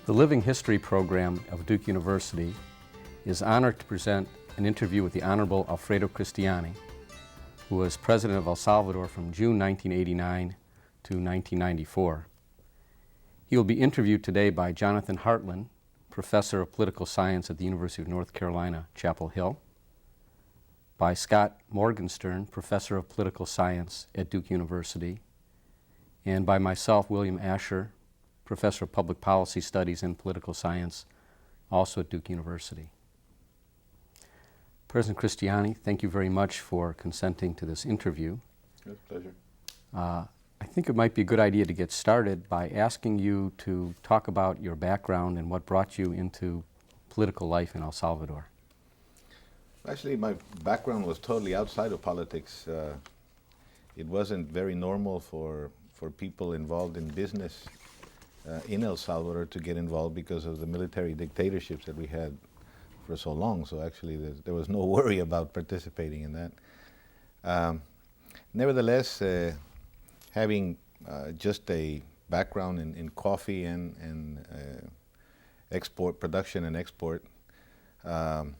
The Living History program of Duke University is honored to present an interview with the Honorable Alfredo Cristiani, who was President of El Salvador from June 1989 to 1994. He will be interviewed today by Jonathan Hartlyn, Professor of Political Science at the University of North Carolina, Chapel Hill, by Scott Morgenstern, Professor of Political Science at Duke University, and by myself, William Ascher, Professor of Public Policy Studies and Political Science, also at Duke University. President Cristiani, thank you very much for consenting to this interview. It's a pleasure. I think it might be a good idea to get started by asking you to talk about your background and what brought you into political life in El Salvador. Actually, my background was totally outside of politics. It wasn't very normal for people involved in business in El Salvador to get involved because of the military dictatorships that we had for so long. So actually there was no worry about participating in that. Nevertheless, having just a background in coffee and export, production and export, and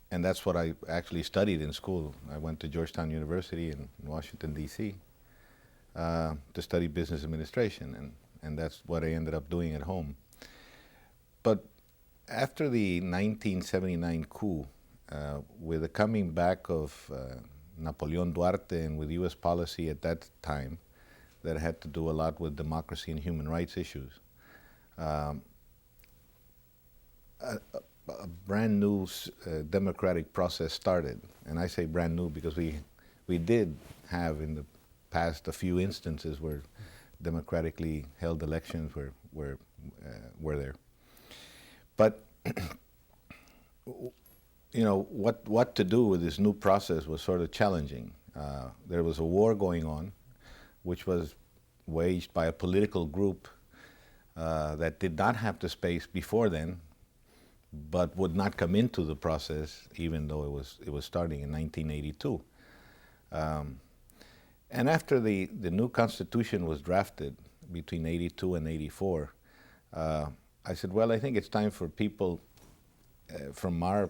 that's what I actually studied in school. I went to Georgetown University in Washington, D.C. To study business administration, and that's what I ended up doing at home. But after the 1979 coup, with the coming back of Napoleon Duarte and with U.S. policy at that time that had to do a lot with democracy and human rights issues, a brand new democratic process started. And I say brand new because we did have in the past a few instances where democratically held elections were there. But you know, what to do with this new process was sort of challenging. There was a war going on, which was waged by a political group that did not have the space before then, but would not come into the process even though it was starting in 1982. And after the new constitution was drafted between 82 and 84, I said, well, I think it's time for people from our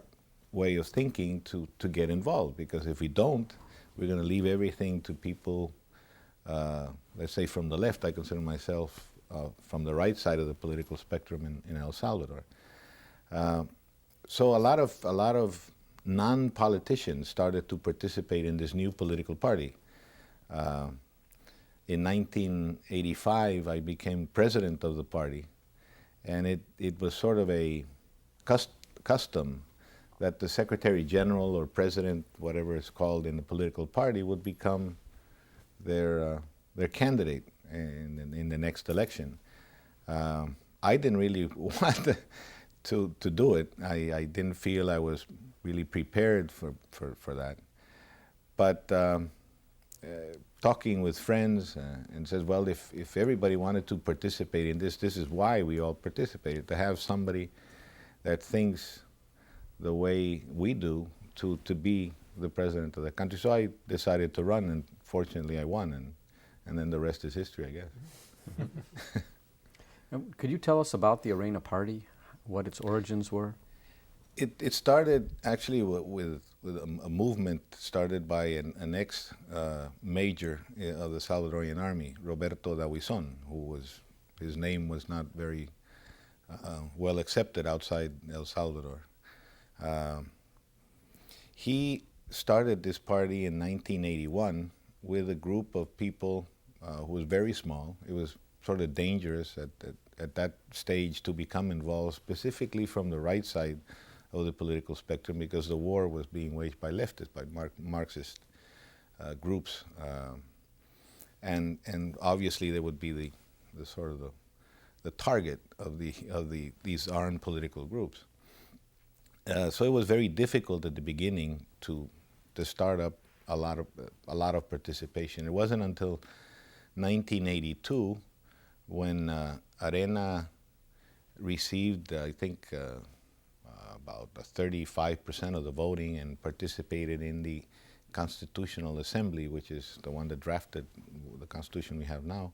way of thinking to get involved, because if we don't, we're going to leave everything to people, let's say from the left. I consider myself from the right side of the political spectrum in El Salvador. So a lot of non-politicians started to participate in this new political party. In 1985, I became president of the party, and it was sort of a custom that the Secretary General or President, whatever it's called in the political party, would become their candidate in the next election. I didn't really want to do it. I didn't feel I was really prepared for that. But talking with friends and says, well, if everybody wanted to participate in this is why we all participated, to have somebody that thinks the way we do to be the president of the country. So I decided to run, and fortunately I won, and then the rest is history, I guess. Could you tell us about the Arena Party, what its origins were? It started actually with a movement started by an ex-major of the Salvadorian army, Roberto Dawison, his name was not very well accepted outside El Salvador. He started this party in 1981 with a group of people who was very small. It was sort of dangerous at that stage to become involved, specifically from the right side of the political spectrum, because the war was being waged by leftists, by Marxist groups, and obviously they would be the sort of the target of these armed political groups. So it was very difficult at the beginning to start up a lot of participation. It wasn't until 1982 when Arena received, I think, about 35% of the voting and participated in the Constitutional Assembly, which is the one that drafted the Constitution we have now.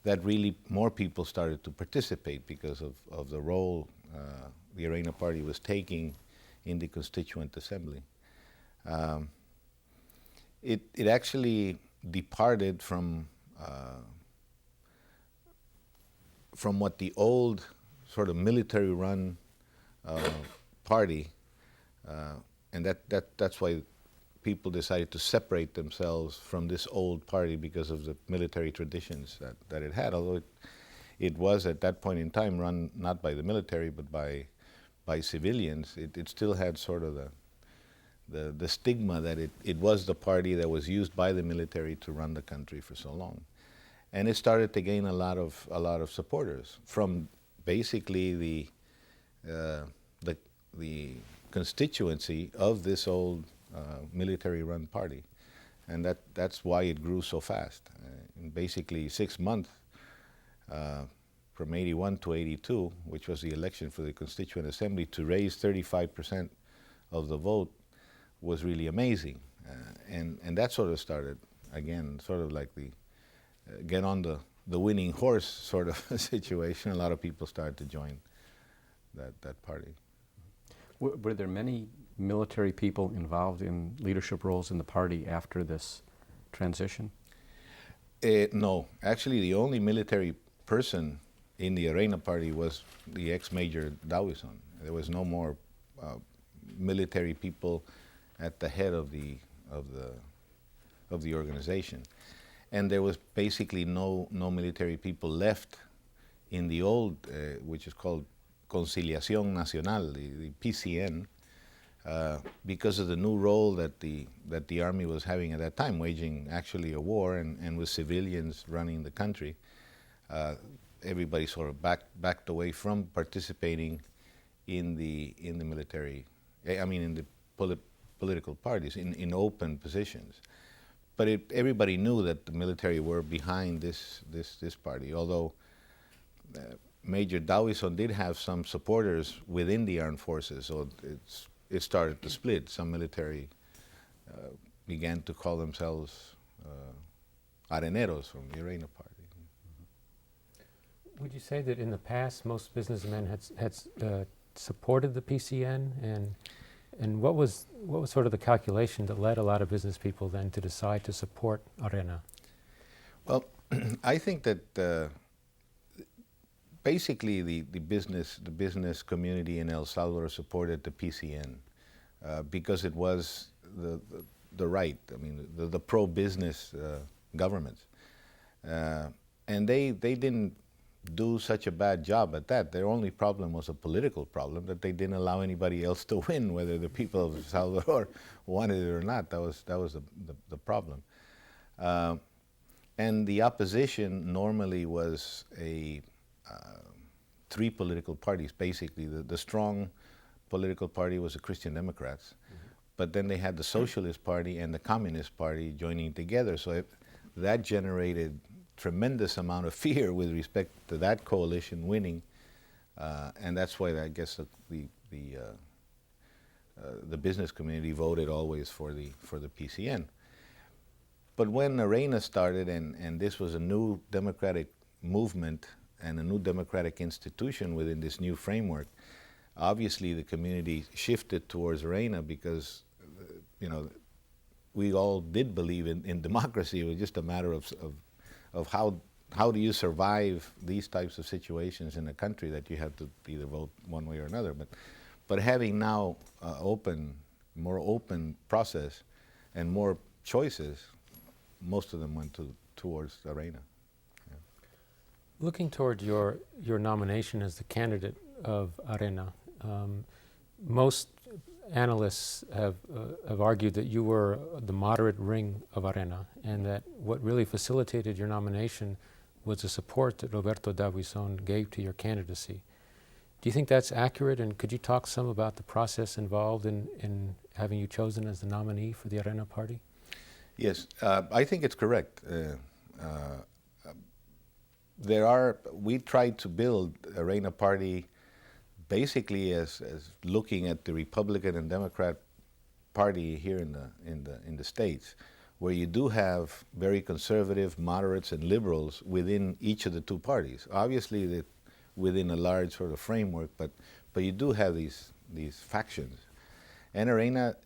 that really more people started to participate because of the role the Arena Party was taking in the Constituent Assembly. It actually departed from what the old sort of military-run party, and that's why people decided to separate themselves from this old party because of the military traditions that it had, although it was at that point in time run not by the military but by civilians. It still had sort of the stigma that it was the party that was used by the military to run the country for so long. And it started to gain a lot of supporters from basically the constituency of this old military-run party, and that's why it grew so fast. In basically 6 months, from 81 to 82, which was the election for the Constituent Assembly, to raise 35% of the vote was really amazing, and that sort of started again, sort of like the get on the winning horse sort of situation. A lot of people started to join that party. Were there many military people involved in leadership roles in the party after this transition? No, actually the only military person in the Arena Party was the ex-Major Dawison. There was no more military people at the head of the organization, and there was basically no military people left in the old, which is called Conciliación Nacional, the PCN, because of the new role that the army was having at that time, waging actually a war and with civilians running the country. Everybody sort of backed away from participating in the military. I mean, in the political parties, in open positions. But everybody knew that the military were behind this party, although Major Dawison did have some supporters within the armed forces, so it started to split. Some military began to call themselves areneros from the Arena Party. Would you say that in the past most businessmen had supported the PCN, and what was sort of the calculation that led a lot of business people then to decide to support Arena? Well, I think that basically the business community in El Salvador supported the PCN because it was the right, I mean, the pro-business governments, and they didn't do such a bad job at that. Their only problem was a political problem, that they didn't allow anybody else to win, whether the people of El Salvador wanted it or not. That was the problem. And the opposition normally was three political parties, basically. The strong political party was the Christian Democrats, but then they had the Socialist Party and the Communist Party joining together, so that generated tremendous amount of fear with respect to that coalition winning, and that's why I guess the business community voted always for the PCN. But when Arena started, and this was a new democratic movement and a new democratic institution within this new framework, obviously the community shifted towards Arena because, you know, we all did believe in democracy. It was just a matter of how do you survive these types of situations in a country that you have to either vote one way or another. But having now more open process and more choices, most of them went towards Arena. Yeah. Looking toward your nomination as the candidate of Arena, most analysts have argued that you were the moderate ring of Arena, and that what really facilitated your nomination was the support that Roberto Dawison gave to your candidacy. Do you think that's accurate, and could you talk some about the process involved in having you chosen as the nominee for the Arena Party? Yes, I think it's correct. We tried to build Arena Party basically as looking at the Republican and Democrat Party here in the States, where you do have very conservative, moderates, and liberals within each of the two parties. Obviously, within a large sort of framework, but you do have these factions. And Arena,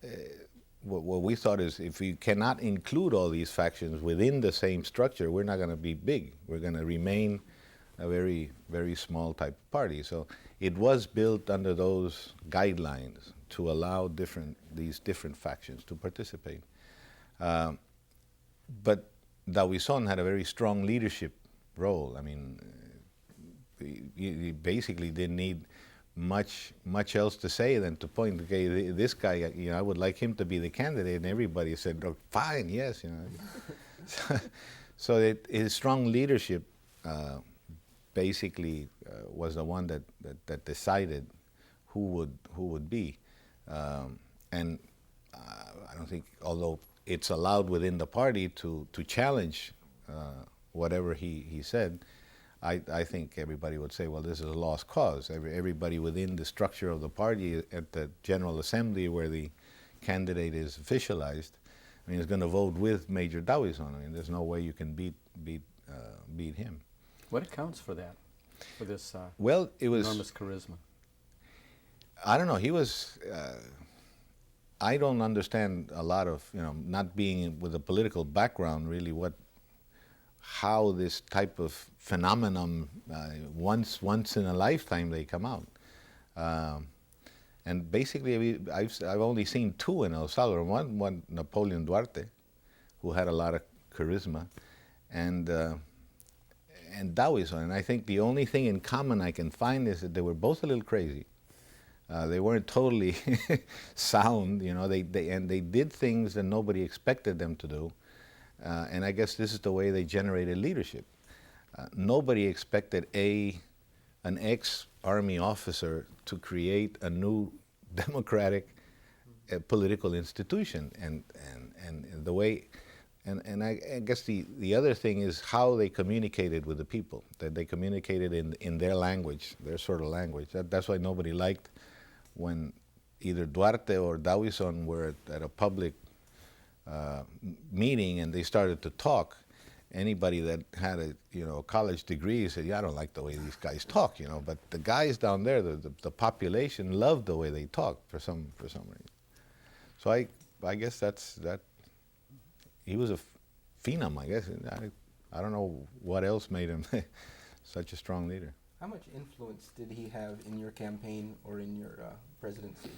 what we thought is, if we cannot include all these factions within the same structure, we're not going to be big. We're going to remain a very, very small type of party. So it was built under those guidelines to allow these different factions to participate. But Dawison had a very strong leadership role. I mean, he basically didn't need much else to say than to point, okay, this guy, I would like him to be the candidate, and everybody said, oh, fine, yes, So his strong leadership basically was the one that decided who would be, and I don't think, although it's allowed within the party to challenge whatever he said, I think everybody would say, well, this is a lost cause. Everybody within the structure of the party at the General Assembly, where the candidate is officialized, I mean, is going to vote with Major Dawison. I mean, there's no way you can beat him. What accounts for that, for this well, it was enormous charisma? I don't know. He was. I don't understand a lot of, not being with a political background, really, how this type of phenomenon, once in a lifetime, they come out. And basically, I've only seen two in El Salvador. One Napoleon Duarte, who had a lot of charisma, and Dawison. And I think the only thing in common I can find is that they were both a little crazy. They weren't totally sound, they did things that nobody expected them to do. And I guess this is the way they generated leadership. Nobody expected an ex-army officer to create a new democratic political institution, and the way, and I guess the other thing is how they communicated with the people. That they communicated in their language, their sort of language. That's why nobody liked when either Duarte or Dawison were at a public meeting and they started to talk. Anybody that had a college degree said, yeah, I don't like the way these guys talk, but the guys down there, the population loved the way they talked for some reason. So I guess that he was a phenom, I guess. I don't know what else made him such a strong leader. How much influence did he have in your campaign or in your presidency?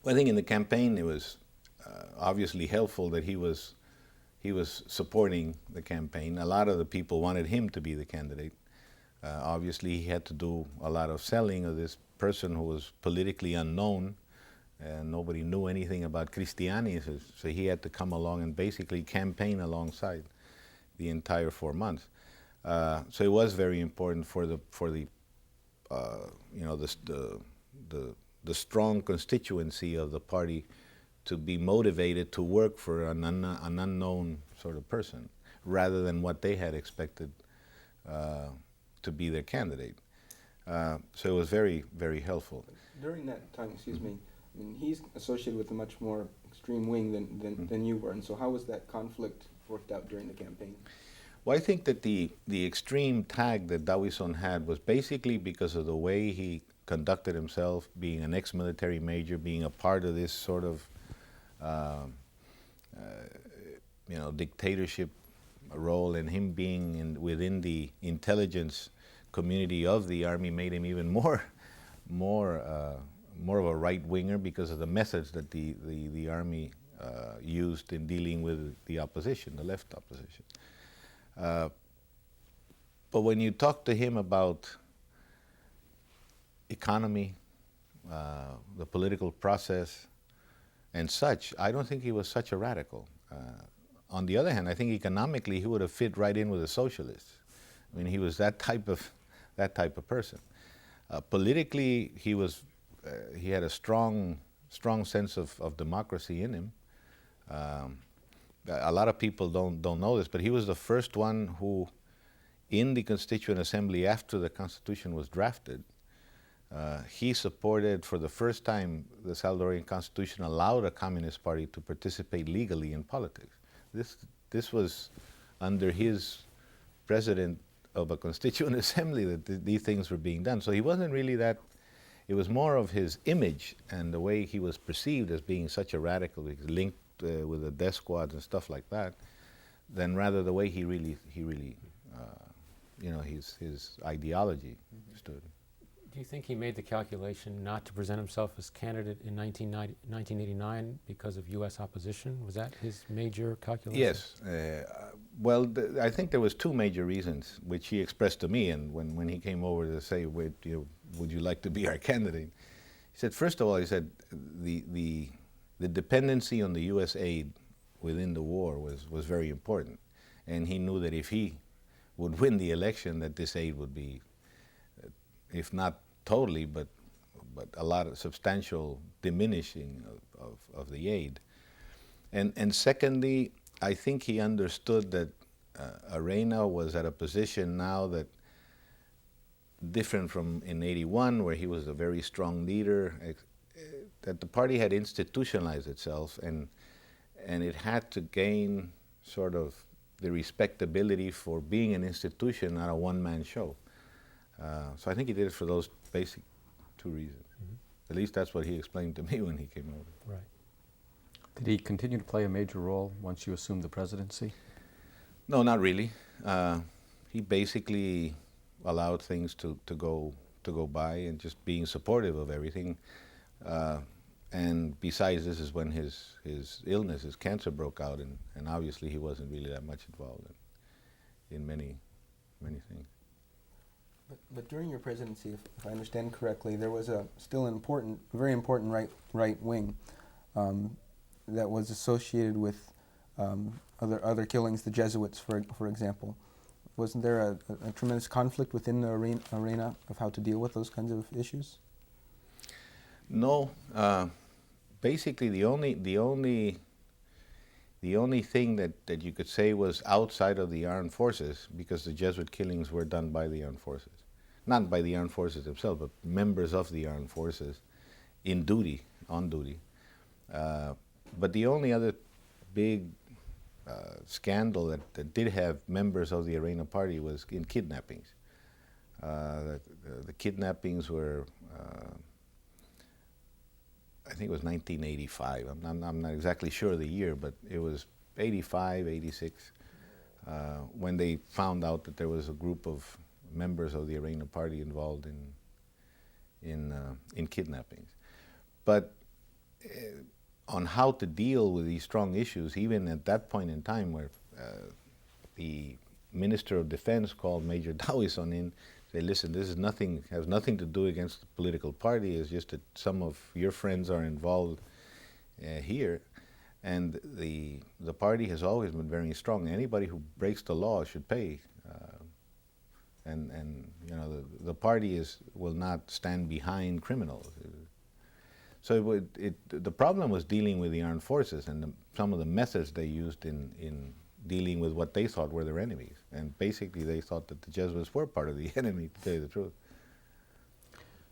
Well, I think in the campaign it was obviously helpful that he was supporting the campaign. A lot of the people wanted him to be the candidate. Obviously, he had to do a lot of selling of this person who was politically unknown, and nobody knew anything about Cristiani, so he had to come along and basically campaign alongside the entire 4 months. So it was very important for the strong constituency of the party to be motivated to work for an unknown sort of person, rather than what they had expected to be their candidate. So it was very, very helpful. During that time, excuse me, I mean, he's associated with a much more extreme wing than you were, and so how was that conflict worked out during the campaign? Well, I think that the extreme tag that Dawison had was basically because of the way he conducted himself, being an ex-military major, being a part of this sort of dictatorship role, and him being within the intelligence community of the army made him even more of a right-winger because of the methods that the army used in dealing with the opposition, the left opposition. But when you talk to him about economy, the political process, and such, I don't think he was such a radical. On the other hand, I think economically he would have fit right in with the socialists. I mean, he was that type of person. Politically, he had a strong sense of democracy in him. A lot of people don't know this, but he was the first one who, in the Constituent Assembly after the Constitution was drafted, he supported, for the first time, the Salvadorian Constitution allowed a Communist Party to participate legally in politics. This was under his president of a constituent assembly that these things were being done. So he wasn't really that. It was more of his image and the way he was perceived as being such a radical, linked with the death squads and stuff like that, than rather the way he really, his ideology stood. Do you think he made the calculation not to present himself as candidate in 1989 because of U.S. opposition? Was that his major calculation? Yes. Well, I think there was two major reasons, which he expressed to me, and when he came over to say, "Wait, would you like to be our candidate?" He said, first of all, he said the dependency on the U.S. aid within the war was very important, and he knew that if he would win the election, that this aid would be, if not totally, but a lot of substantial diminishing of the aid. And secondly, I think he understood that Arena was at a position now that different from in '81, where he was a very strong leader, that the party had institutionalized itself and it had to gain sort of the respectability for being an institution, not a one-man show. So I think he did it for those basic two reasons. Mm-hmm. At least that's what he explained to me when he came over. Right. Did he continue to play a major role once you assumed the presidency? No, not really. He basically allowed things to go by and just being supportive of everything. And besides, this is when his illness, his cancer broke out, and obviously he wasn't really that much involved in many things. But during your presidency, if I understand correctly, there was a still important, very important right wing that was associated with other killings, the Jesuits, for example. Wasn't there a tremendous conflict within the arena of how to deal with those kinds of issues? No. Basically, the only thing that you could say was outside of the armed forces, because the Jesuit killings were done by the armed forces. Not by the armed forces themselves, but members of the armed forces on duty. But the only other big scandal that did have members of the Arena Party was in kidnappings. The kidnappings were, I think it was 1985. I'm not exactly sure of the year, but it was 85, 86, when they found out that there was a group of members of the Arena Party involved in kidnappings. But on how to deal with these strong issues, even at that point in time, where the Minister of Defense called Major Dawison in, said, "Listen, this is has nothing to do against the political party. It's just that some of your friends are involved here, and the party has always been very strong. Anybody who breaks the law should pay." And the party will not stand behind criminals. So the problem was dealing with the armed forces and some of the methods they used in dealing with what they thought were their enemies. And basically they thought that the Jesuits were part of the enemy, to tell you the truth.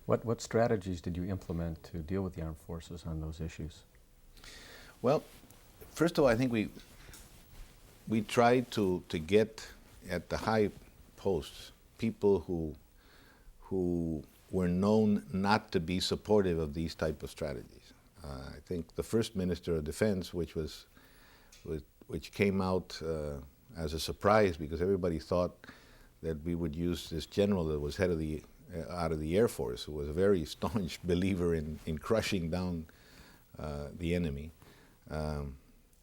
What strategies did you implement to deal with the armed forces on those issues? Well, first of all, I think we tried to get at the high posts people who were known not to be supportive of these type of strategies. I think the first Minister of Defense, which came out as a surprise because everybody thought that we would use this general that was head of out of the Air Force, who was a very staunch believer in crushing down the enemy.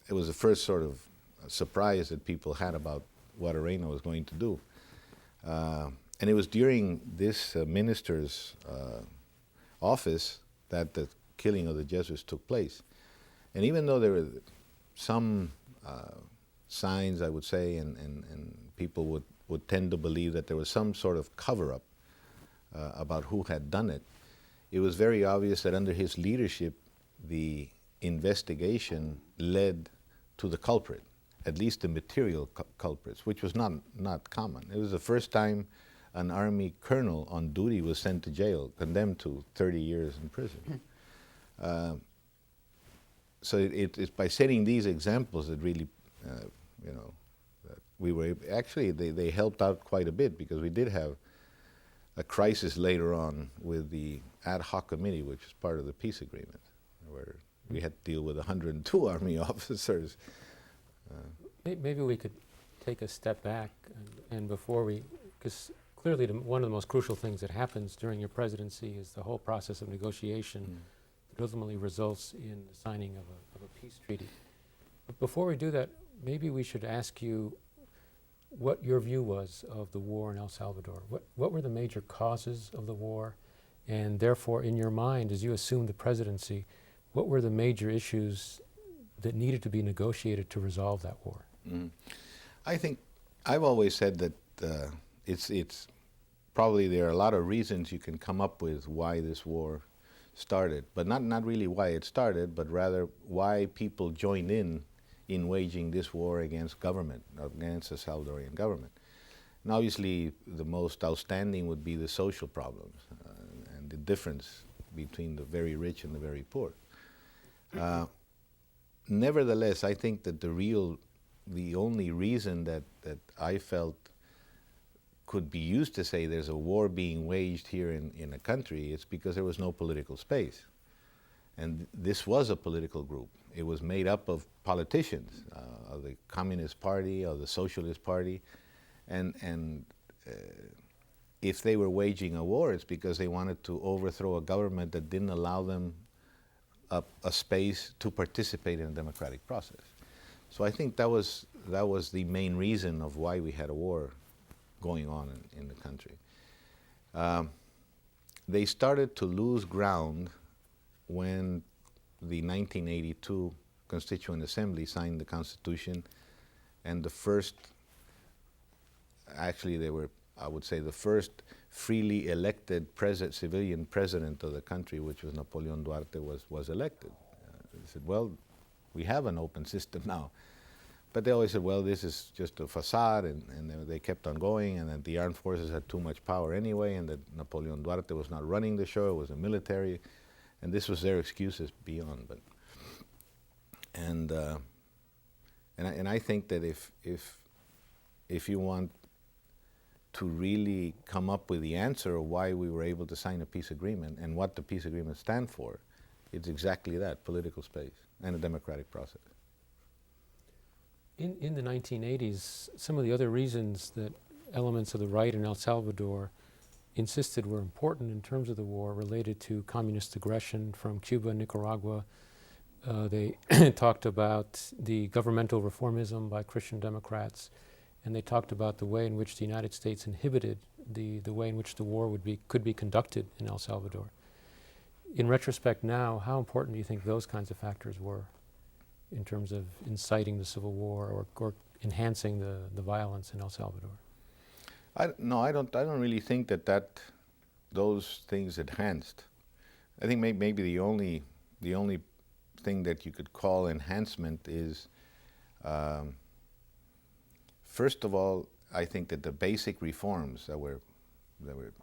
It was the first sort of surprise that people had about what Arena was going to do. And it was during this minister's office that the killing of the Jesuits took place. And even though there were some signs, I would say, and people would tend to believe that there was some sort of cover-up about who had done it, it was very obvious that under his leadership, the investigation led to the culprit, at least the material culprits, which was not common. It was the first time an Army colonel on duty was sent to jail, condemned to 30 years in prison. So it's by setting these examples that really you know, that we were actually they helped out quite a bit, because we did have a crisis later on with the ad hoc committee, which is part of the peace agreement, where we had to deal with 102 Army officers. Maybe we could take a step back, and before we, because clearly one of the most crucial things that happens during your presidency is the whole process of negotiation that ultimately results in the signing of a peace treaty. But before we do that, maybe we should ask you what your view was of the war in El Salvador. What were the major causes of the war? And therefore, in your mind, as you assumed the presidency, what were the major issues that needed to be negotiated to resolve that war? I think I've always said that it's probably there are a lot of reasons you can come up with why this war started, but not really why it started, but rather why people joined in waging this war against government, against the Salvadorian government. And obviously the most outstanding would be the social problems and the difference between the very rich and the very poor. Nevertheless, I think that the only reason that I felt could be used to say there's a war being waged here in a country is because there was no political space. And this was a political group. It was made up of politicians, of the Communist Party, of the Socialist Party, and if they were waging a war, it's because they wanted to overthrow a government that didn't allow them a space to participate in a democratic process. So I think that was the main reason of why we had a war going on in the country. They started to lose ground when the 1982 Constituent Assembly signed the Constitution, and the first, actually they were, I would say, the first freely elected civilian president of the country, which was Napoleon Duarte, was elected. They said, well, we have an open system now. But they always said, well, this is just a facade, and they kept on going, and that the armed forces had too much power anyway, and that Napoleon Duarte was not running the show, it was the military, and this was their excuses beyond. But and I think that if you want to really come up with the answer of why we were able to sign a peace agreement and what the peace agreement stands for, it's exactly that: political space and a democratic process. In the 1980s, some of the other reasons that elements of the right in El Salvador insisted were important in terms of the war related to communist aggression from Cuba and Nicaragua. They talked about the governmental reformism by Christian Democrats, and they talked about the way in which the United States inhibited the way in which the war could be conducted in El Salvador. In retrospect now, how important do you think those kinds of factors were in terms of inciting the civil war or enhancing the violence in El Salvador? No, I don't really think that those things enhanced. I think maybe the only thing that you could call enhancement is, first of all, I think that the basic reforms that were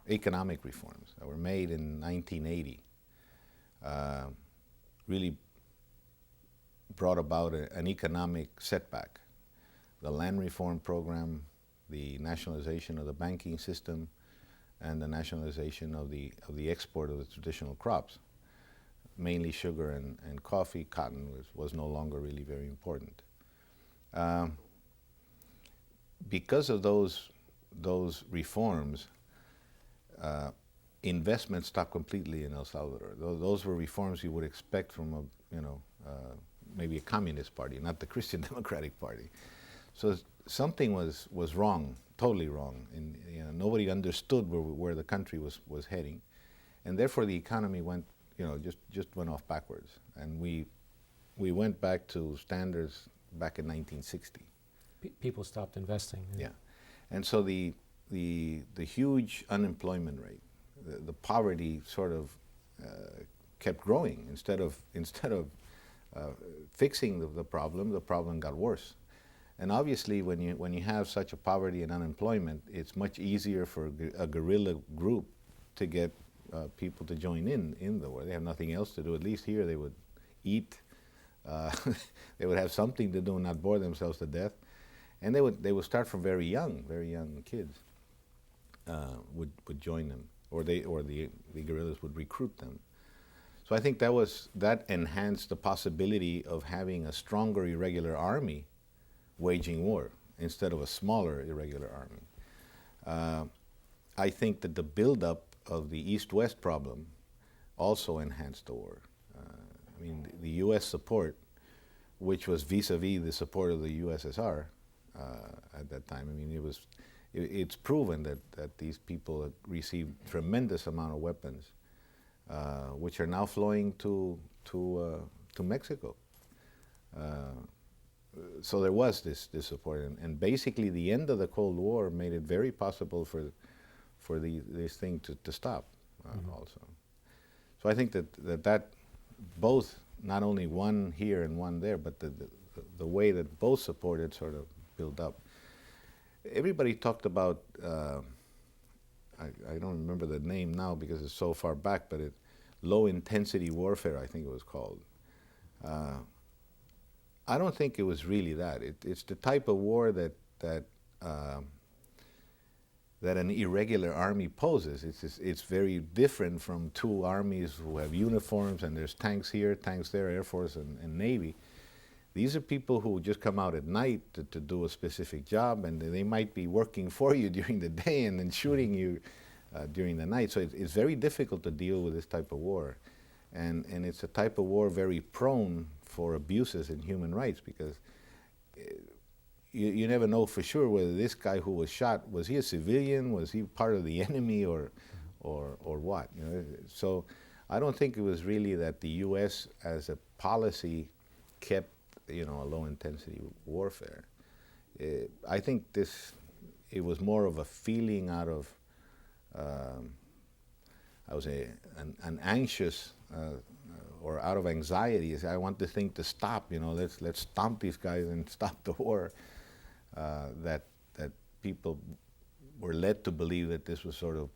economic reforms that were made in 1980 really brought about an economic setback. The land reform program, the nationalization of the banking system, and the nationalization of the export of the traditional crops, mainly sugar and coffee. Cotton was no longer really very important. Because of those reforms, investment stopped completely in El Salvador. Those were reforms you would expect from maybe a communist party, not the Christian Democratic Party. So something was wrong, totally wrong. And nobody understood where the country was heading, and therefore the economy went, just went off backwards. And we went back to standards back in 1960. People stopped investing. Yeah, and so the huge unemployment rate, the poverty sort of kept growing instead of fixing the problem got worse. And obviously, when you have such a poverty and unemployment, it's much easier for a guerrilla group to get people to join in the war. They have nothing else to do. At least here, they would eat They would have something to do and not bore themselves to death. And they would start from very young kids would join them, or the guerrillas would recruit them. So I think that enhanced the possibility of having a stronger irregular army waging war instead of a smaller irregular army. I think that the buildup of the East-West problem also enhanced the war. I mean, the U.S. support, which was vis-a-vis the support of the USSR at that time. I mean, it's proven that these people received tremendous amount of weapons, which are now flowing to Mexico. So there was this support, and basically the end of the Cold War made it very possible for this thing to stop also. So I think that both, not only one here and one there, but the way that both supported sort of built up. Everybody talked about, I don't remember the name now because it's so far back, but low intensity warfare, I think it was called. I don't think it was really that. It's the type of war that an irregular army poses. It's very different from two armies who have uniforms and there's tanks here, tanks there, Air Force and Navy. These are people who just come out at night to do a specific job, and they might be working for you during the day and then shooting you during the night. So it's very difficult to deal with this type of war. And it's a type of war very prone for abuses in human rights, because you never know for sure whether this guy who was shot, was he a civilian, was he part of the enemy, or what? You know? So I don't think it was really that the U.S. as a policy kept, a low intensity warfare. I think it was more of a feeling out of, I would say, an anxious or out of anxiety. I want the thing to stop. Let's stomp these guys and stop the war. That people were led to believe that this was sort of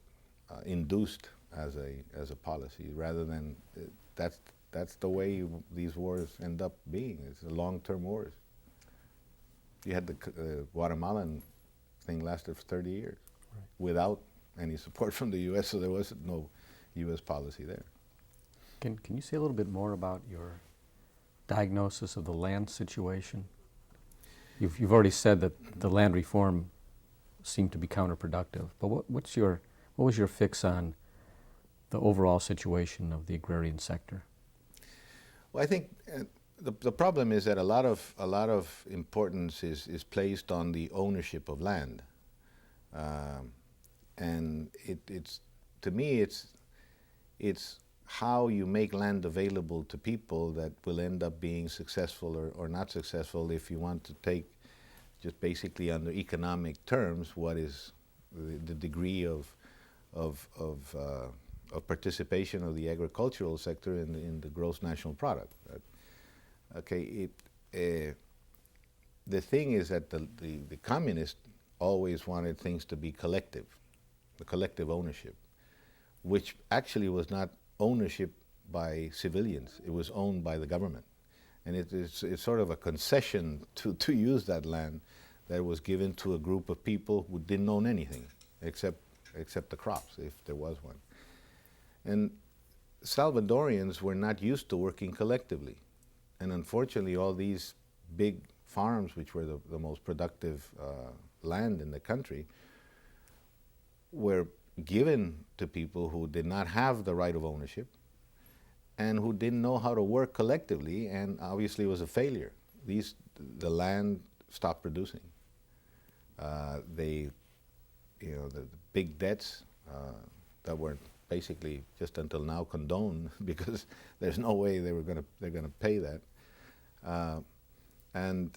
induced as a policy, rather than that's the way these wars end up being. It's long-term wars. You had the Guatemalan thing lasted for 30 years, right, without any support from the U.S., so there was no U.S. policy there. Can you say a little bit more about your diagnosis of the land situation? You've already said that the land reform seemed to be counterproductive, but what was your fix on the overall situation of the agrarian sector? Well, I think the problem is that a lot of importance is placed on the ownership of land, and it's to me it's how you make land available to people that will end up being successful or not successful. If you want to take just basically under economic terms, what is the degree of participation of the agricultural sector in the gross national product. Okay, the thing is that the communists always wanted things to be collective, the collective ownership, which actually was not ownership by civilians. It was owned by the government. And it's sort of a concession to use that land that was given to a group of people who didn't own anything except the crops, if there was one. And Salvadorians were not used to working collectively. And unfortunately, all these big farms, which were the most productive land in the country, were given to people who did not have the right of ownership and who didn't know how to work collectively, and obviously was a failure. The land stopped producing. The big debts that were basically just until now condoned, because there's no way they're gonna pay that. And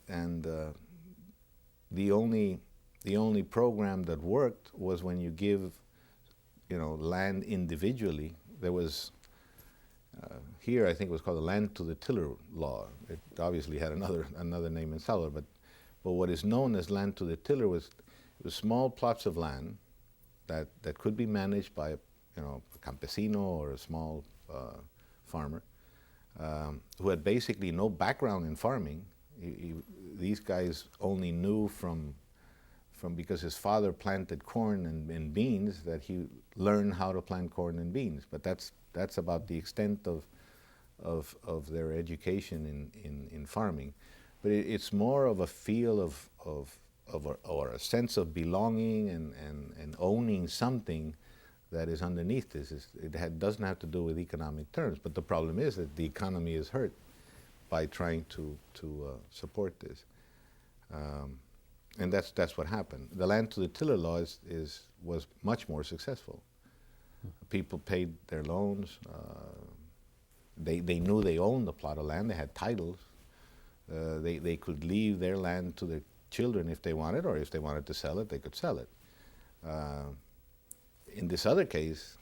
the only program that worked was when you give land individually. There was here, I think it was called the land to the tiller law. It obviously had another name in Salvador, but what is known as land to the tiller was small plots of land that could be managed by a campesino or a small farmer, who had basically no background in farming. These guys only knew from because his father planted corn and beans, that he learned how to plant corn and beans. But that's about the extent of their education in farming. But it's more of a feel or a sense of belonging and owning something that is underneath this. It doesn't have to do with economic terms, but the problem is that the economy is hurt by trying to support this. And that's what happened. The land to the tiller law was much more successful. People paid their loans. They knew they owned the plot of land. They had titles. They could leave their land to their children if they wanted, or if they wanted to sell it, they could sell it. In this other case,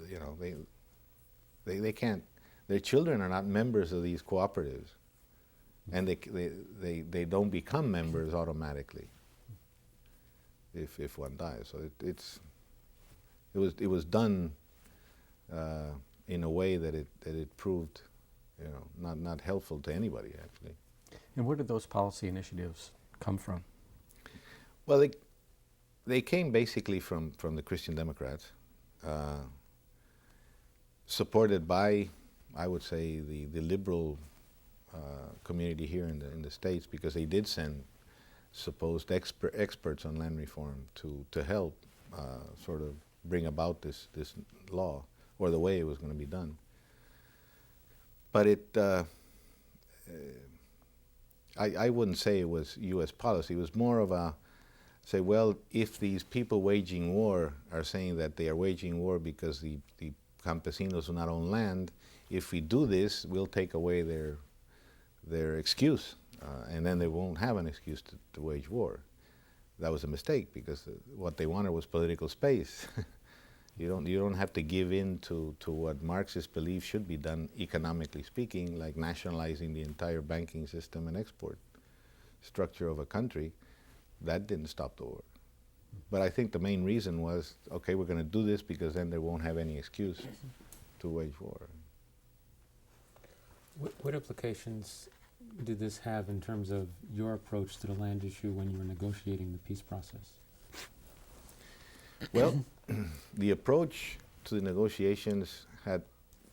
you know, they can't. Their children are not members of these cooperatives, and they don't become members automatically if one dies. So it was done in a way that it proved, you know, not helpful to anybody actually. And where did those policy initiatives come from? Well, they came basically from the Christian Democrats, supported by, I would say, the liberal community here in the States, because they did send supposed experts on land reform to help sort of bring about this law, or the way it was going to be done. But I wouldn't say it was U.S. policy. It was more of a, say, well, if these people waging war are saying that they are waging war because the campesinos do not own land, if we do this, we'll take away their excuse, and then they won't have an excuse to wage war. That was a mistake, because what they wanted was political space. You don't have to give in to what Marxists believe should be done, economically speaking, like nationalizing the entire banking system and export structure of a country. That didn't stop the war. But I think the main reason was, okay, we're going to do this because then they won't have any excuse to wage war. What implications did this have in terms of your approach to the land issue when you were negotiating the peace process? Well, the approach to the negotiations had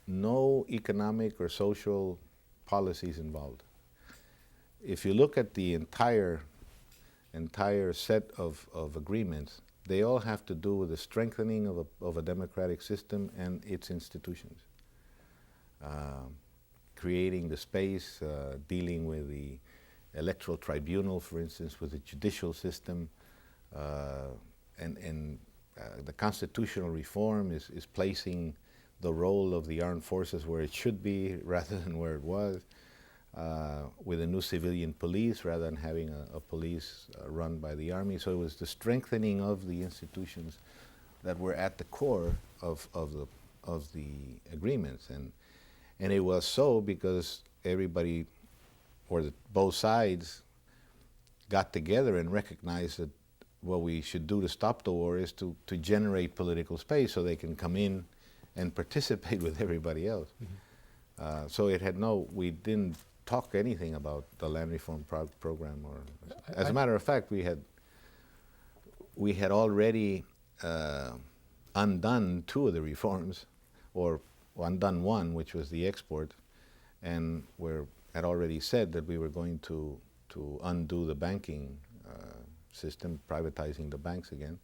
no economic or social policies involved. If you look at the entire set of agreements, they all have to do with the strengthening of a democratic system and its institutions. Creating the space, dealing with the electoral tribunal, for instance, with the judicial system, and the constitutional reform is placing the role of the armed forces where it should be rather than where it was, with a new civilian police rather than having a police run by the army. So it was the strengthening of the institutions that were at the core of the agreements, and it was so because everybody, or both sides, got together and recognized that what we should do to stop the war is to generate political space so they can come in and participate with everybody else. Mm-hmm. So it had we didn't talk anything about the land reform program, or as a matter of fact, we had already undone two of the reforms, or undone one, which was the export, and had already said that we were going to undo the banking system, privatizing the banks again.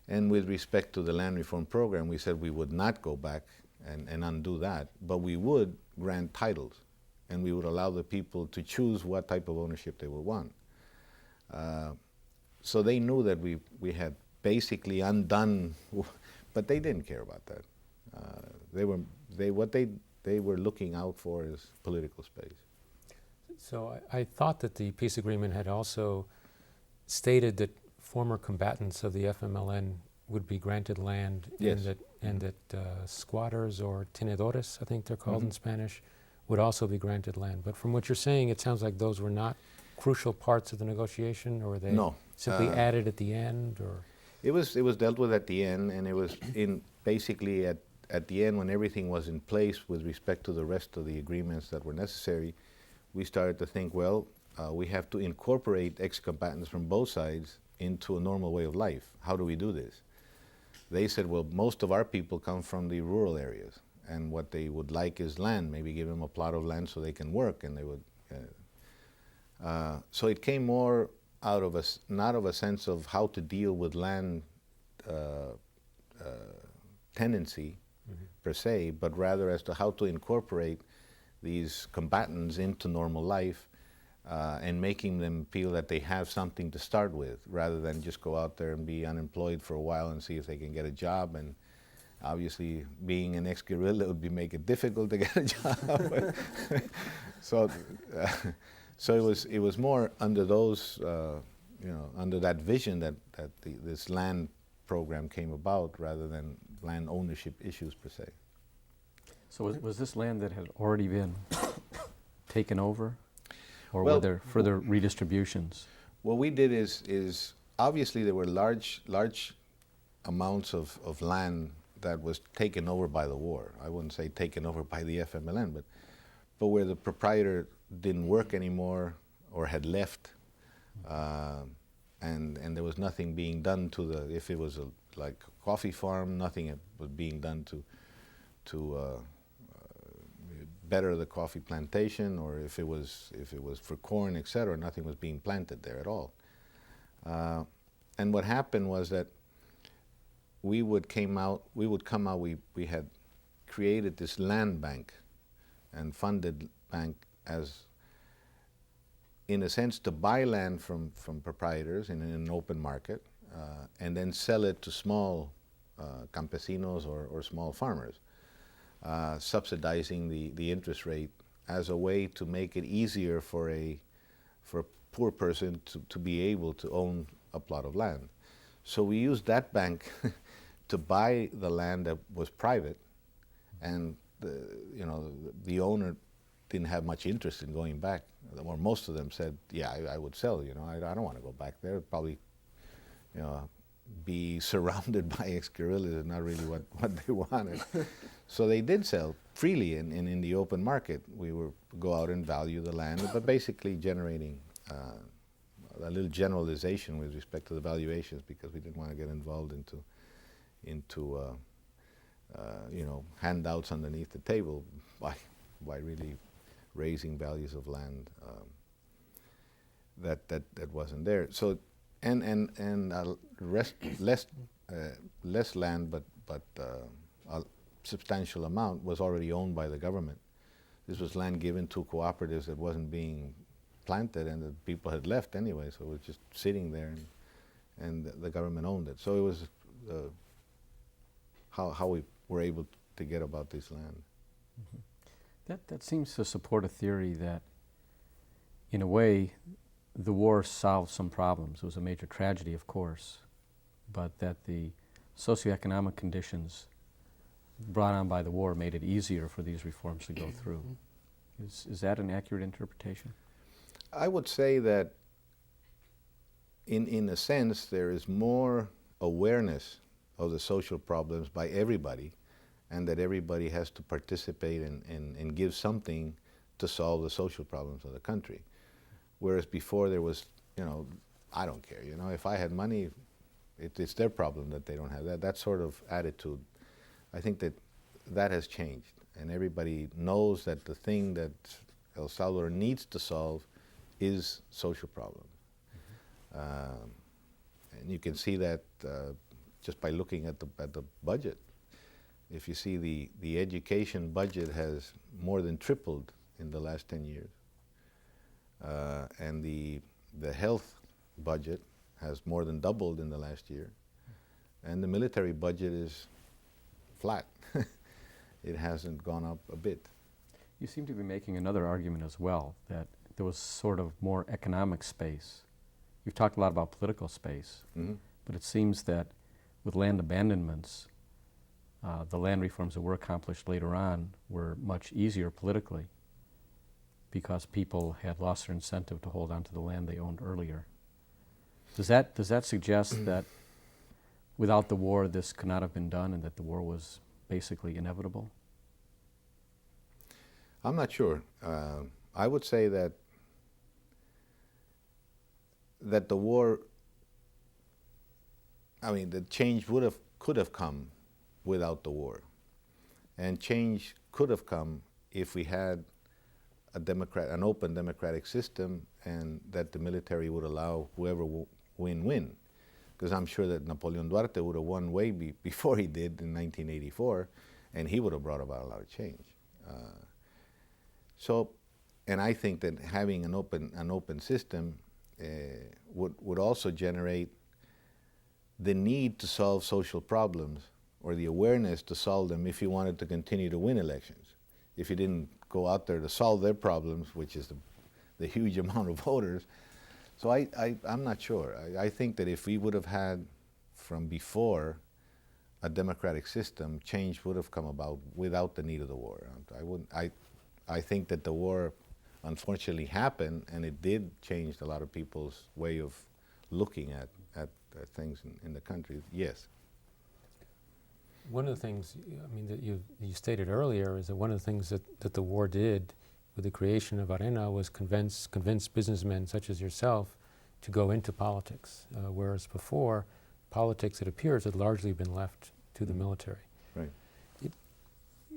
And with respect to the land reform program, we said we would not go back and undo that, but we would grant titles, and we would allow the people to choose what type of ownership they would want. So they knew that we had basically undone, but they didn't care about that. What they were looking out for is political space. So I thought that the peace agreement had also stated that former combatants of the FMLN would be granted land, yes, and that squatters, or tenedores, I think they're called, mm-hmm, in Spanish, would also be granted land. But from what you're saying, it sounds like those were not crucial parts of the negotiation, or they simply added at the end, or? It was dealt with at the end, and it was basically at the end, when everything was in place with respect to the rest of the agreements that were necessary, we started to think, well, we have to incorporate ex-combatants from both sides into a normal way of life. How do we do this? They said, well, most of our people come from the rural areas, and what they would like is land. Maybe give them a plot of land so they can work, and they would. So it came more out of not of a sense of how to deal with land tendency per se, but rather as to how to incorporate these combatants into normal life and making them feel that they have something to start with, rather than just go out there and be unemployed for a while and see if they can get a job. And obviously, being an ex-guerrilla would make it difficult to get a job. So it was more under those, under that vision that this land program came about, rather than land ownership issues per se. So was this land that had already been taken over, or Well, were there further redistributions? What we did is obviously there were large amounts of land that was taken over by the war. I wouldn't say taken over by the FMLN, but where the proprietor didn't work anymore or had left, and there was nothing being done to if it was like a coffee farm, nothing was being done to better the coffee plantation, or if it was for corn, etc., nothing was being planted there at all. And what happened was that we had created this land bank and funded bank as, in a sense, to buy land from proprietors in an open market, and then sell it to small campesinos or small farmers, subsidizing the interest rate as a way to make it easier for a poor person to be able to own a plot of land. So we used that bank to buy the land that was private, and the owner didn't have much interest in going back. Or most of them said, "Yeah, I would sell. I don't want to go back there. Probably, be surrounded by ex-guerrillas is not really what they wanted." So they did sell freely in the open market. We would go out and value the land, but basically generating a little generalization with respect to the valuations, because we didn't want to get involved into handouts underneath the table by really raising values of land that wasn't there. So less land, but a substantial amount was already owned by the government. This was land given to cooperatives that wasn't being planted, and the people had left anyway, so it was just sitting there, and the government owned it. So it was how we were able to get about this land. Mm-hmm. That seems to support a theory that, in a way, the war solved some problems. It was a major tragedy, of course, but that the socioeconomic conditions brought on by the war made it easier for these reforms to go through. Is that an accurate interpretation? I would say that in a sense there is more awareness of the social problems by everybody, and that everybody has to participate and give something to solve the social problems of the country. Whereas before there was, I don't care, if I had money, it's their problem that they don't have that sort of attitude. I think that has changed, and everybody knows that the thing that El Salvador needs to solve is social problems. And you can see that just by looking at the budget. If you see the education budget has more than tripled in the last 10 years. And the health budget has more than doubled in the last year. And the military budget is flat. It hasn't gone up a bit. You seem to be making another argument as well, that there was sort of more economic space. You've talked a lot about political space, but it seems that with land abandonments, the land reforms that were accomplished later on were much easier politically, because people had lost their incentive to hold on to the land they owned earlier. Does that suggest that without the war this could not have been done, and that the war was basically inevitable? I'm not sure. I would say that the war, I mean, the change could have come without the war, and change could have come if we had an open democratic system, and that the military would allow whoever win. Because I'm sure that Napoleon Duarte would have won way before he did in 1984, and he would have brought about a lot of change. And I think that having an open system would also generate the need to solve social problems, or the awareness to solve them if you wanted to continue to win elections. If you didn't go out there to solve their problems, which is the huge amount of voters. So I'm not sure. I think that if we would have had from before a democratic system, change would have come about without the need of the war. I think that the war unfortunately happened, and it did change a lot of people's way of looking at things in the country. Yes. One of the things, I mean, that you stated earlier is that one of the things that the war did with the creation of ARENA was convince businessmen such as yourself to go into politics, whereas before, politics, it appears, had largely been left to the military. Right.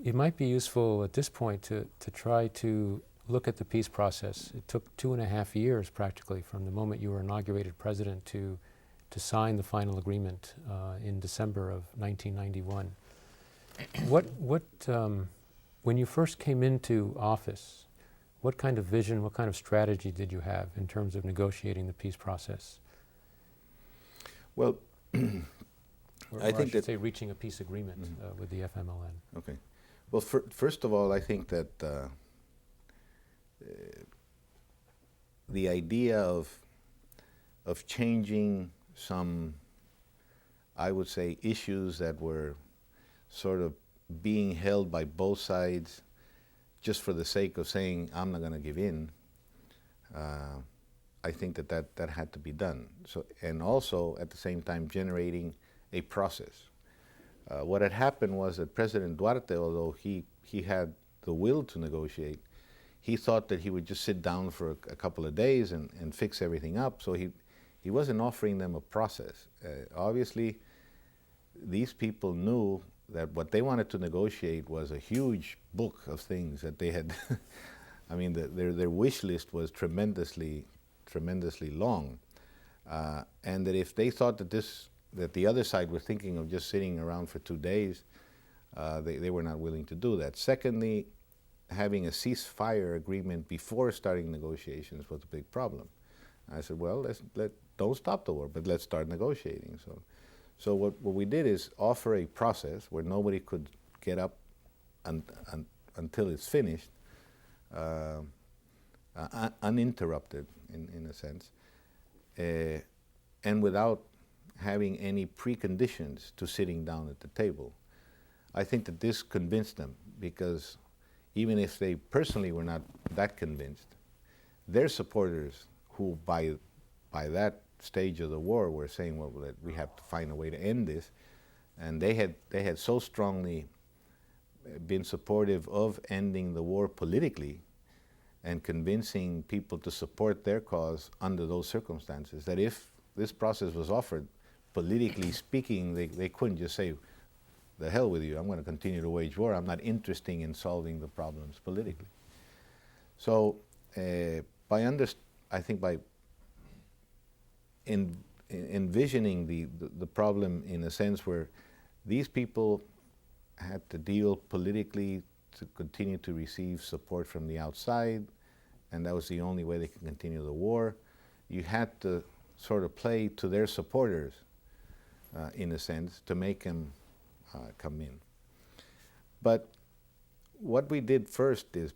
It might be useful at this point to try to look at the peace process. It took 2.5 years practically from the moment you were inaugurated president to sign the final agreement in December of 1991. When you first came into office, what kind of vision, what kind of strategy did you have in terms of negotiating the peace process? Well, I think that, say, reaching a peace agreement with the FMLN. Okay. Well, first of all, I think that the idea of changing some, I would say, issues that were sort of being held by both sides just for the sake of saying, I'm not going to give in, I think that had to be done. So, and also, at the same time, generating a process. What had happened was that President Duarte, although he had the will to negotiate, he thought that he would just sit down for a couple of days and fix everything up. So he wasn't offering them a process. Obviously, these people knew that what they wanted to negotiate was a huge book of things that they had. I mean, their wish list was tremendously long, and that if they thought that the other side was thinking of just sitting around for 2 days, they were not willing to do that. Secondly, having a ceasefire agreement before starting negotiations was a big problem. I said, well, don't stop the war, but let's start negotiating. So what we did is offer a process where nobody could get up until it's finished, uninterrupted in a sense, and without having any preconditions to sitting down at the table. I think that this convinced them, because even if they personally were not that convinced, their supporters, who by that stage of the war were saying, well, we have to find a way to end this, and they had so strongly been supportive of ending the war politically and convincing people to support their cause under those circumstances, that if this process was offered, politically speaking, they couldn't just say, the hell with you, I'm going to continue to wage war. I'm not interested in solving the problems politically. So I think by envisioning the problem in a sense where these people had to deal politically to continue to receive support from the outside, and that was the only way they could continue the war, you had to sort of play to their supporters in a sense to make them come in. But what we did first is,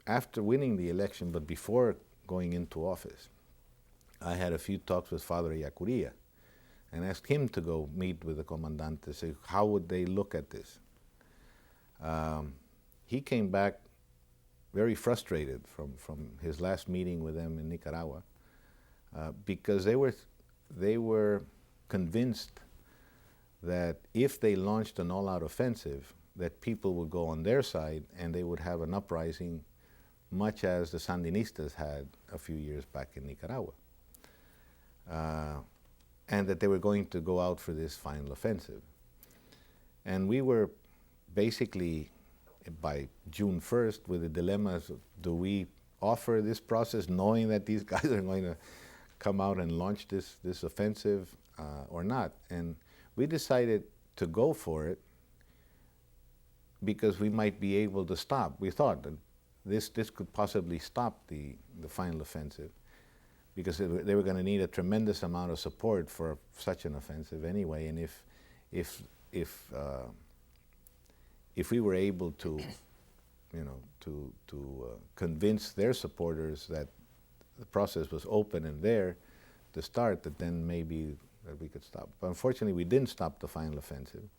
after winning the election, but before going into office, I had a few talks with Father Yacuria and asked him to go meet with the commandante to say, how would they look at this? He came back very frustrated from his last meeting with them in Nicaragua because they were convinced that if they launched an all-out offensive, that people would go on their side and they would have an uprising much as the Sandinistas had a few years back in Nicaragua. And that they were going to go out for this final offensive. And we were basically, by June 1st, with the dilemmas, do we offer this process knowing that these guys are going to come out and launch this offensive or not? And we decided to go for it because we might be able to stop. We thought that this could possibly stop the final offensive, because they were going to need a tremendous amount of support for such an offensive anyway. And if we were able to, convince their supporters that the process was open and there to start, that then maybe that we could stop. But unfortunately, we didn't stop the final offensive.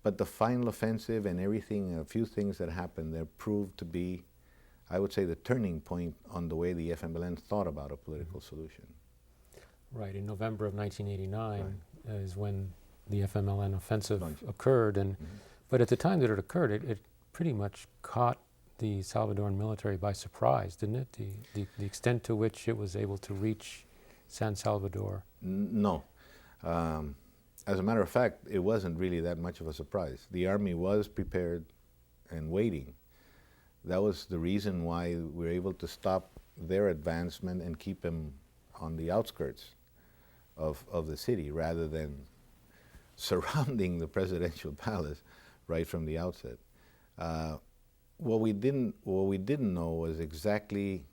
But the final offensive and everything, a few things that happened there proved to be, I would say, the turning point on the way the FMLN thought about a political solution. Right, in November of 1989 is when the FMLN offensive occurred, and but at the time that it occurred, it pretty much caught the Salvadoran military by surprise, didn't it? The extent to which it was able to reach San Salvador. No. As a matter of fact, it wasn't really that much of a surprise. The army was prepared and waiting. That was the reason why we were able to stop their advancement and keep them on the outskirts of the city rather than surrounding the presidential palace right from the outset. What we didn't know was exactly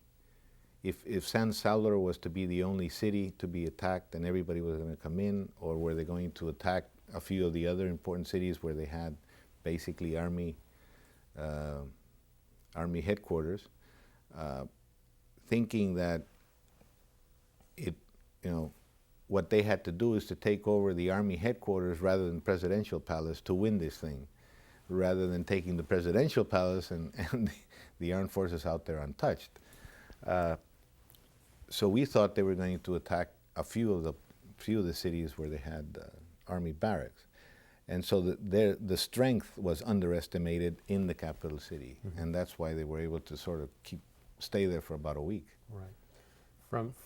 if San Salvador was to be the only city to be attacked and everybody was going to come in, or were they going to attack a few of the other important cities where they had basically army headquarters, thinking that what they had to do is to take over the army headquarters rather than presidential palace to win this thing, rather than taking the presidential palace and the armed forces out there untouched. So we thought they were going to attack a few of the cities where they had army barracks, and so the strength was underestimated in the capital city, and that's why they were able to sort of stay there for about a week. Right.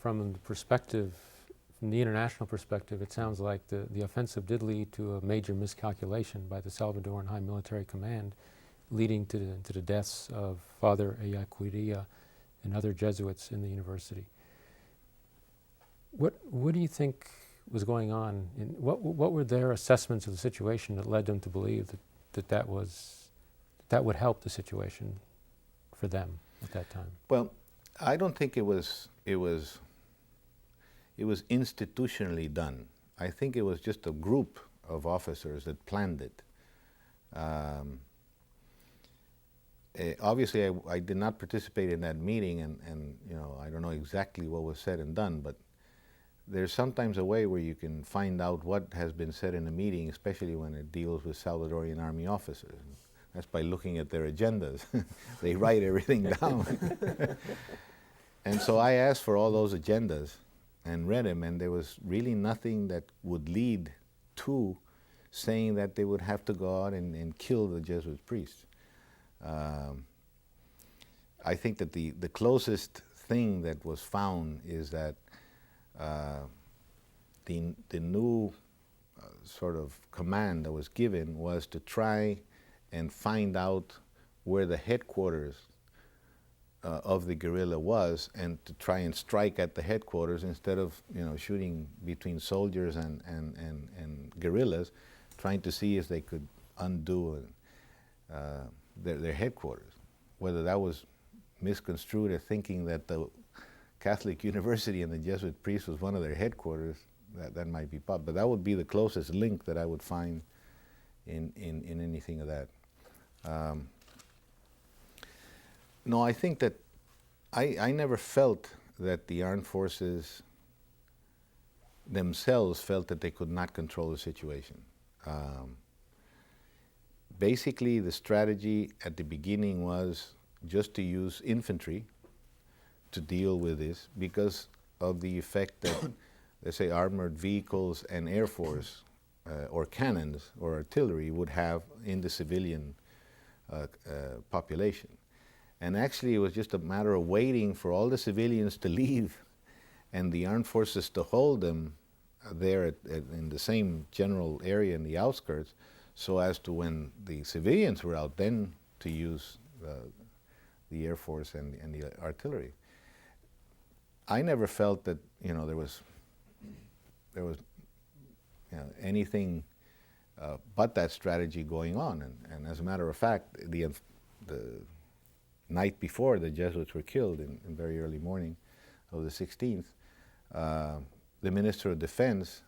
From the perspective, from the international perspective, it sounds like the offensive did lead to a major miscalculation by the Salvadoran High Military Command, leading to the deaths of Father Ellacuría and other Jesuits in the university. What do you think was going on? What were their assessments of the situation that led them to believe that would help the situation for them at that time? Well, I don't think it was institutionally done. I think it was just a group of officers that planned it. Obviously, I did not participate in that meeting, and I don't know exactly what was said and done, but there's sometimes a way where you can find out what has been said in a meeting, especially when it deals with Salvadorian army officers. That's by looking at their agendas. They write everything down. And so I asked for all those agendas and read them, and there was really nothing that would lead to saying that they would have to go out and kill the Jesuit priests. I think that the closest thing that was found is that the new sort of command that was given was to try and find out where the headquarters of the guerrilla was, and to try and strike at the headquarters instead of shooting between soldiers and guerrillas, trying to see if they could undo their headquarters. Whether that was misconstrued as thinking that the Catholic University and the Jesuit priest was one of their headquarters, that might be possible. But that would be the closest link that I would find in anything of that. No, I think that I never felt that the armed forces themselves felt that they could not control the situation. Basically, the strategy at the beginning was just to use infantry to deal with this because of the effect that, let's say, armored vehicles and Air Force or cannons or artillery would have in the civilian population. And actually it was just a matter of waiting for all the civilians to leave and the armed forces to hold them there in the same general area in the outskirts, so as to when the civilians were out, then to use the Air Force and the artillery. I never felt that there was anything but that strategy going on. And as a matter of fact, the night before the Jesuits were killed in very early morning of the 16th, the Minister of Defense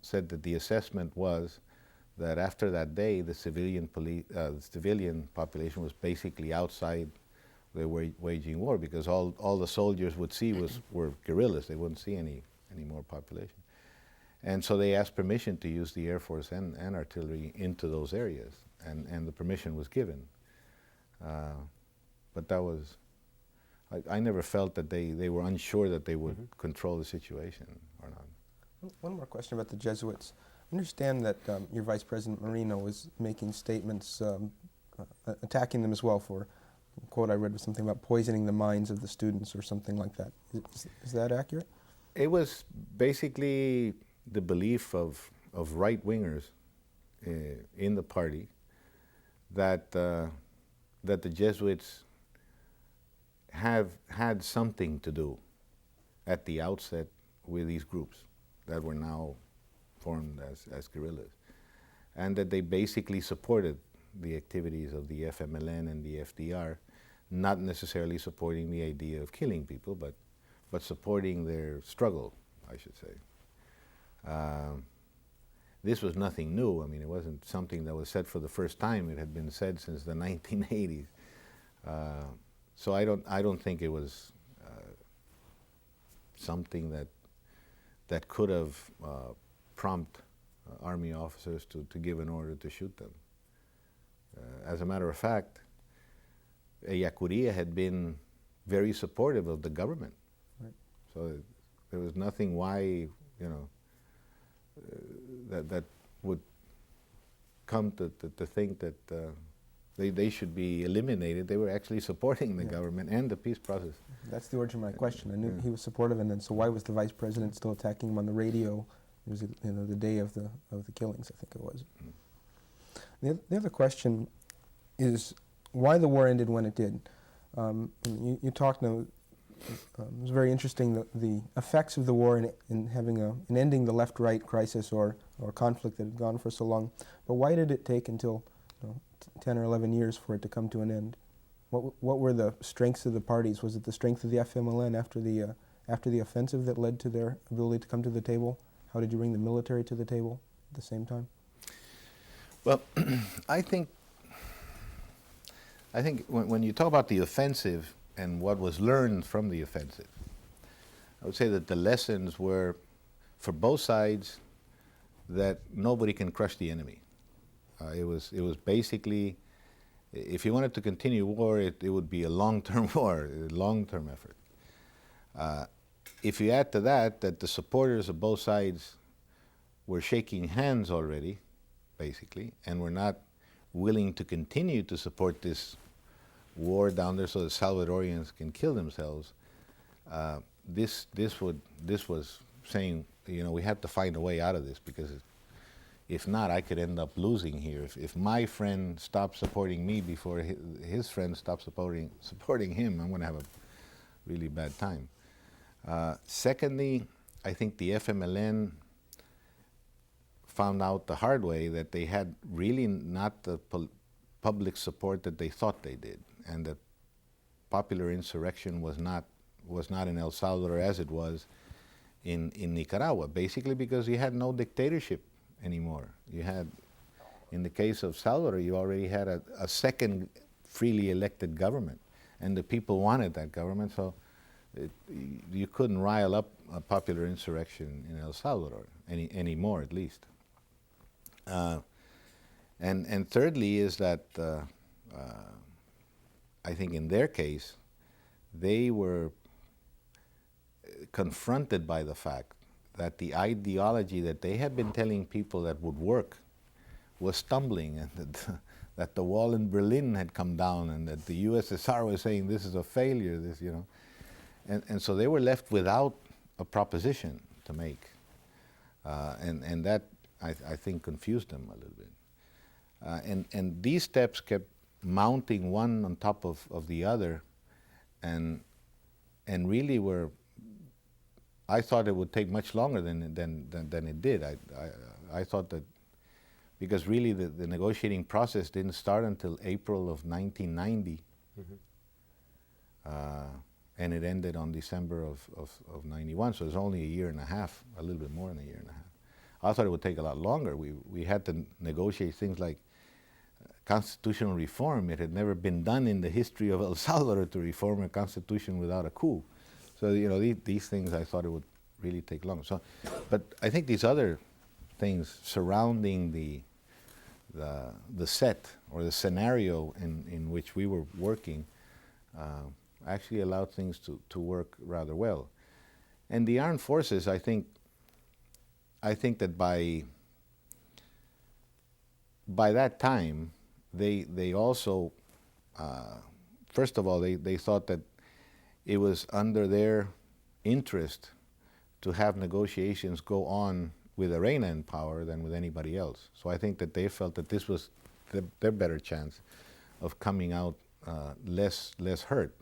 said that the assessment was that after that day, the civilian population was basically outside the waging war, because all the soldiers would see were guerrillas. They wouldn't see any more population. And so they asked permission to use the Air Force and artillery into those areas, and the permission was given. But that was, I never felt that they were unsure that they would control the situation or not. One more question about the Jesuits. I understand that your Vice President Mourinho was making statements attacking them as well for, a quote I read was something about poisoning the minds of the students or something like that. Is that accurate? It was basically the belief of right-wingers in the party that the Jesuits have had something to do at the outset with these groups that were now formed as guerrillas, and that they basically supported the activities of the FMLN and the FDR, not necessarily supporting the idea of killing people, but supporting their struggle, I should say. This was nothing new. I mean, it wasn't something that was said for the first time. It had been said since the 1980s. So I don't think it was something that could have prompt army officers to give an order to shoot them. As a matter of fact, Ayacuría had been very supportive of the government. Right. So there was nothing why, that would come to think that they should be eliminated. They were actually supporting the government and the peace process. That's the origin of my question. I knew he was supportive, and then so why was the Vice President still attacking him on the radio? It was the day of the killings, I think it was. The other question is why the war ended when it did. You talked now. It was very interesting the effects of the war in having in ending the left-right crisis or conflict that had gone for so long. But why did it take until 10 or 11 years for it to come to an end? What were the strengths of the parties? Was it the strength of the FMLN after the offensive that led to their ability to come to the table? How did you bring the military to the table at the same time? Well, I think when you talk about the offensive and what was learned from the offensive, I would say that the lessons were, for both sides, that nobody can crush the enemy. It was basically, if you wanted to continue war, it would be a long-term war, a long-term effort. If you add to that the supporters of both sides were shaking hands already, basically, and were not willing to continue to support this war down there so the Salvadorians can kill themselves, this was saying, we have to find a way out of this, because if not, I could end up losing here. If my friend stops supporting me before his friend stops supporting him, I'm going to have a really bad time. Secondly, I think the FMLN found out the hard way that they had really not the public support that they thought they did, and that popular insurrection was not in El Salvador as it was in Nicaragua, basically because you had no dictatorship anymore. You had, in the case of Salvador, you already had a second freely elected government, and the people wanted that government, so you couldn't rile up a popular insurrection in El Salvador anymore, at least. And thirdly is that I think in their case, they were confronted by the fact that the ideology that they had been telling people that would work was stumbling, and that the wall in Berlin had come down, and that the USSR was saying this is a failure, this, you know. And so they were left without a proposition to make. And that, I think, confused them a little bit. And these steps kept mounting one on top of the other, and really were, I thought it would take much longer than it did. I thought that, because really the negotiating process didn't start until April of 1990, and it ended on December of 91, so it was only a year and a half, a little bit more than a year and a half. I thought it would take a lot longer. We had to negotiate things like constitutional reform. It had never been done in the history of El Salvador to reform a constitution without a coup. So, you know, these things, I thought it would really take long. So, but I think these other things surrounding the set or the scenario in which we were working actually allowed things to work rather well. And the armed forces, I think that by that time, they also, first of all, they thought that it was under their interest to have negotiations go on with Arena in power than with anybody else. So I think that they felt that this was their better chance of coming out less hurt.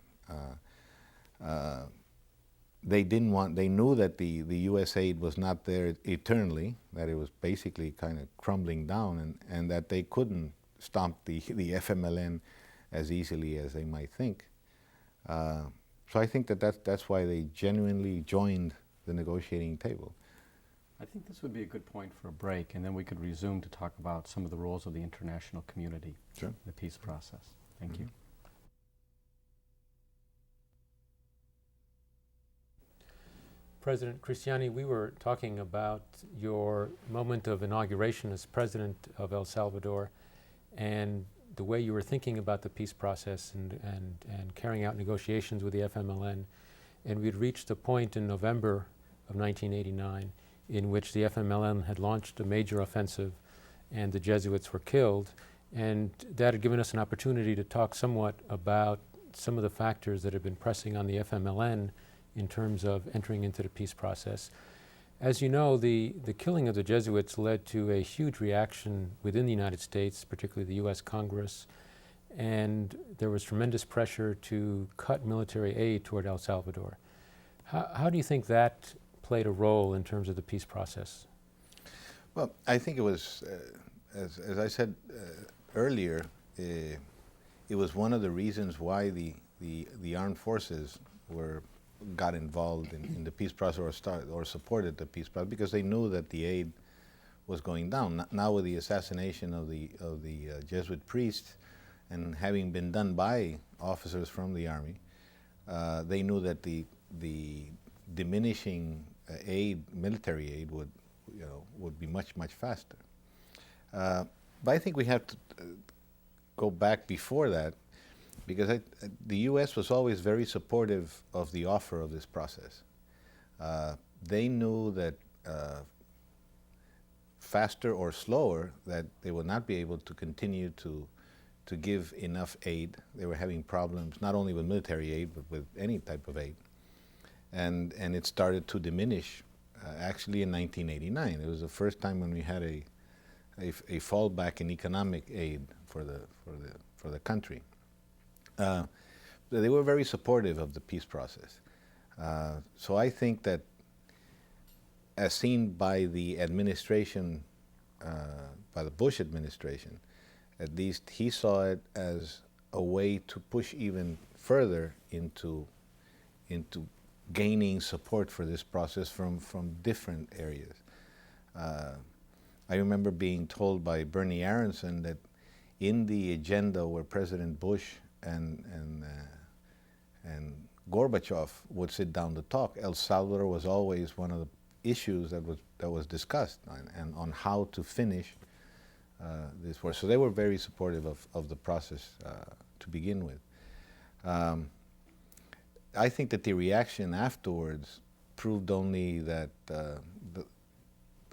They knew that the U.S. aid was not there eternally, that it was basically kind of crumbling down, and that they couldn't stomp the FMLN as easily as they might think. So I think that's why they genuinely joined the negotiating table. I think this would be a good point for a break, and then we could resume to talk about some of the roles of the international community in the peace process. Thank you. President Cristiani, we were talking about your moment of inauguration as president of El Salvador and the way you were thinking about the peace process and carrying out negotiations with the FMLN. And we'd reached a point in November of 1989 in which the FMLN had launched a major offensive and the Jesuits were killed. And that had given us an opportunity to talk somewhat about some of the factors that had been pressing on the FMLN in terms of entering into the peace process. As you know, the killing of the Jesuits led to a huge reaction within the United States, particularly the U.S. Congress, and there was tremendous pressure to cut military aid toward El Salvador. How do you think that played a role in terms of the peace process? Well, I think it was, as I said earlier, it was one of the reasons why the armed forces got involved in the peace process or supported the peace process, because they knew that the aid was going down. Now with the assassination of the Jesuit priests, and having been done by officers from the army, they knew that the diminishing aid, military aid, would be much faster. But I think we have to go back before that, because the U.S. was always very supportive of the offer of this process. They knew that faster or slower, that they would not be able to continue to give enough aid. They were having problems not only with military aid, but with any type of aid. And it started to diminish actually in 1989. It was the first time when we had a fallback in economic aid for the country. They were very supportive of the peace process. So I think that, as seen by the administration, by the Bush administration, at least he saw it as a way to push even further into gaining support for this process from different areas. I remember being told by Bernie Aronson that in the agenda where President Bush and Gorbachev would sit down to talk, El Salvador was always one of the issues that was discussed, and on how to finish this war. So they were very supportive of the process to begin with. I think that the reaction afterwards proved only that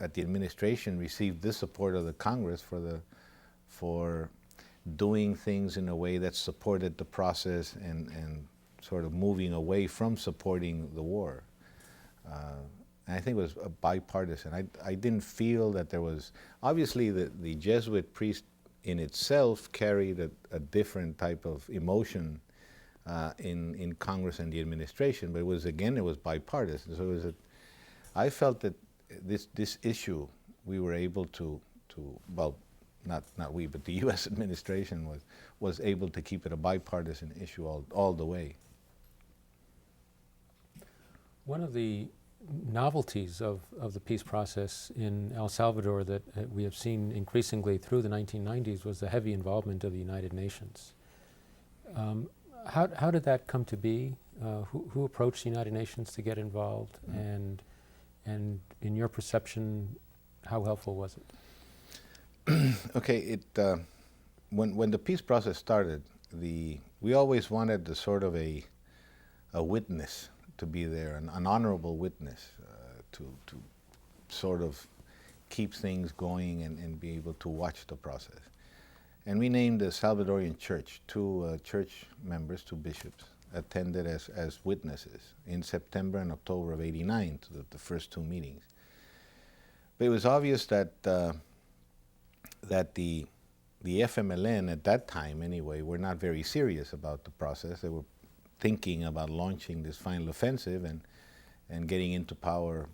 that the administration received the support of the Congress for doing things in a way that supported the process and sort of moving away from supporting the war. And I think it was bipartisan. I didn't feel that there was, obviously the Jesuit priest in itself carried a different type of emotion in Congress and the administration, but it was bipartisan. So I felt that this issue we were able to well, not we, but the U.S. administration was able to keep it a bipartisan issue all the way. One of the novelties of the peace process in El Salvador that we have seen increasingly through the 1990s was the heavy involvement of the United Nations. How did that come to be? Who approached the United Nations to get involved? And in your perception, how helpful was it? Okay, when the peace process started, we always wanted the sort of a witness to be there, an honorable witness to sort of keep things going and be able to watch the process. And we named the Salvadorian church, two church members, two bishops, attended as witnesses in September and October of '89 to the first two meetings. But it was obvious that the FMLN at that time anyway were not very serious about the process. They were thinking about launching this final offensive and getting into power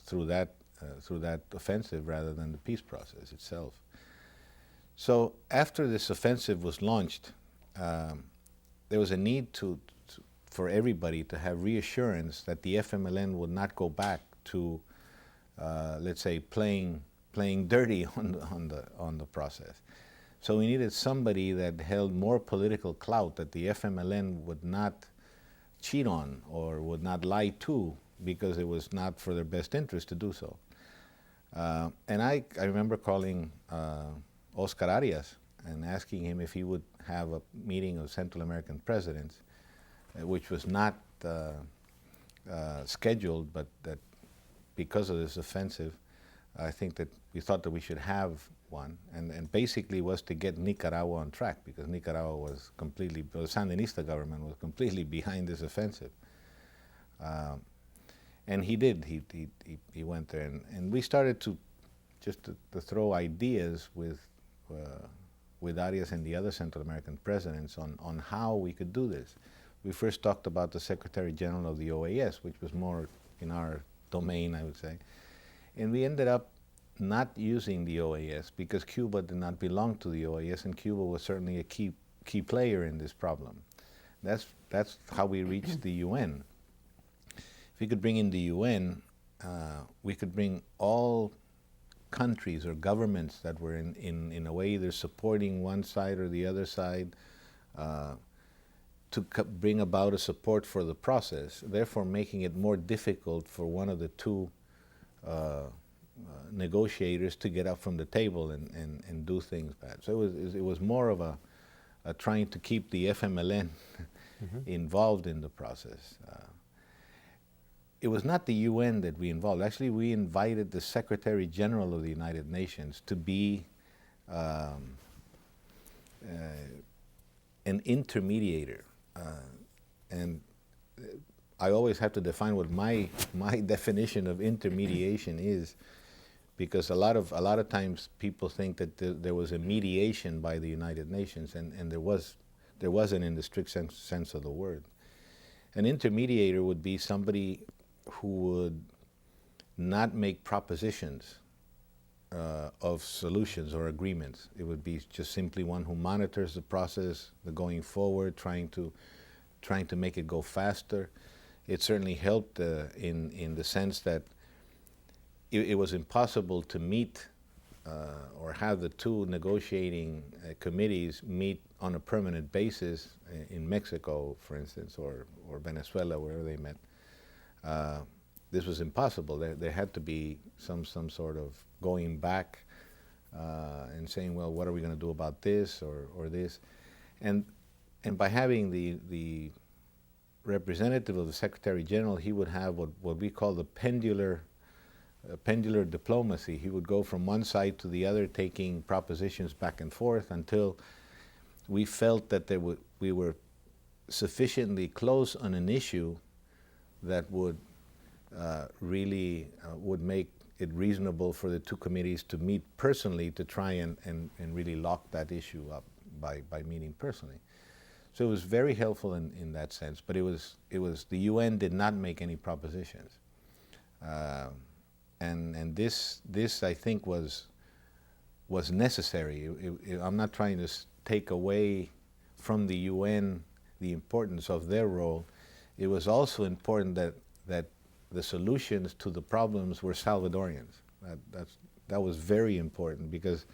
through that offensive rather than the peace process itself. So after this offensive was launched, there was a need for everybody to have reassurance that the FMLN would not go back to, let's say, playing dirty on the process. So we needed somebody that held more political clout that the FMLN would not cheat on or would not lie to because it was not for their best interest to do so. And I remember calling Oscar Arias and asking him if he would have a meeting of Central American presidents, which was not scheduled, but that because of this offensive, I think that we thought that we should have one, and basically was to get Nicaragua on track, because Nicaragua was completely, the Sandinista government was completely behind this offensive. And he did, he went there, and we started to throw ideas with Arias and the other Central American presidents on how we could do this. We first talked about the Secretary General of the OAS, which was more in our domain, I would say. And we ended up not using the OAS because Cuba did not belong to the OAS, and Cuba was certainly a key player in this problem. That's how we reached the UN. If we could bring in the UN, we could bring all countries or governments that were in a way either supporting one side or the other side to bring about a support for the process, therefore making it more difficult for one of the two negotiators to get up from the table and do things bad. So it was more of a trying to keep the FMLN involved in the process. It was not the UN that we involved. Actually, we invited the Secretary General of the United Nations to be an intermediator. And I always have to define what my definition of intermediation is, because a lot of times people think that there was a mediation by the United Nations, and there wasn't in the strict sense of the word. An intermediator would be somebody who would not make propositions of solutions or agreements. It would be just simply one who monitors the process, the going forward, trying to make it go faster. It certainly helped in the sense that it was impossible to meet or have the two negotiating committees meet on a permanent basis in Mexico, for instance, or Venezuela, wherever they met. This was impossible. There had to be some sort of going back and saying, well, what are we going to do about this or this? And by having the representative of the Secretary General, he would have what we call the pendular pendular diplomacy. He would go from one side to the other, taking propositions back and forth until we felt that we were sufficiently close on an issue that would really would make it reasonable for the two committees to meet personally to try and really lock that issue up by meeting personally. So it was very helpful in that sense, but it was the UN did not make any propositions. And this I think was necessary. I'm not trying to take away from the UN the importance of their role. It was also important that the solutions to the problems were Salvadorians. That was very important, because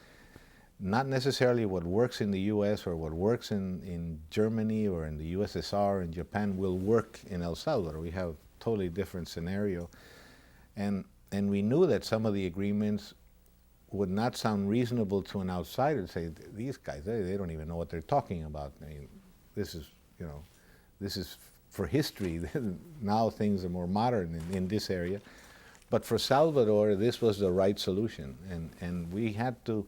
not necessarily what works in the US or what works in Germany or in the USSR and Japan will work in El Salvador. We have a totally different scenario. And we knew that some of the agreements would not sound reasonable to an outsider to say, these guys, they don't even know what they're talking about. I mean, this is for history. Now things are more modern in this area. But for Salvador, this was the right solution. And we had to,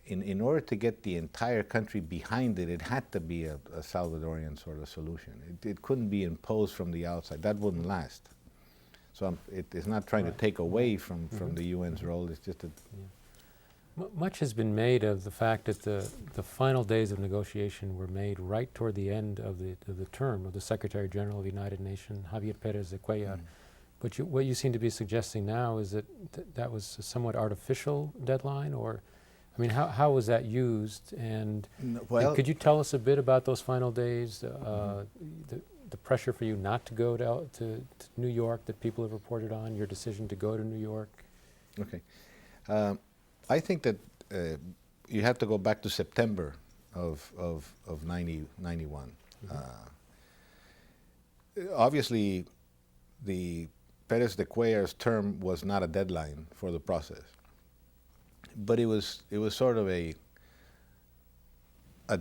in order to get the entire country behind it, it had to be a Salvadorian sort of solution. It couldn't be imposed from the outside. That wouldn't last. So it's not trying to take away from the UN's role. It's just a... Much has been made of the fact that the final days of negotiation were made right toward the end of the term of the Secretary General of the United Nations, Javier Pérez de Cuellar. But what you seem to be suggesting now is that that was a somewhat artificial deadline, or, I mean, how was that used? And could you tell us a bit about those final days, the pressure for you not to go to New York that people have reported on, your decision to go to New York? Okay. I think that you have to go back to September of 91. Obviously, the Pérez de Cuellar's term was not a deadline for the process, but it was sort of a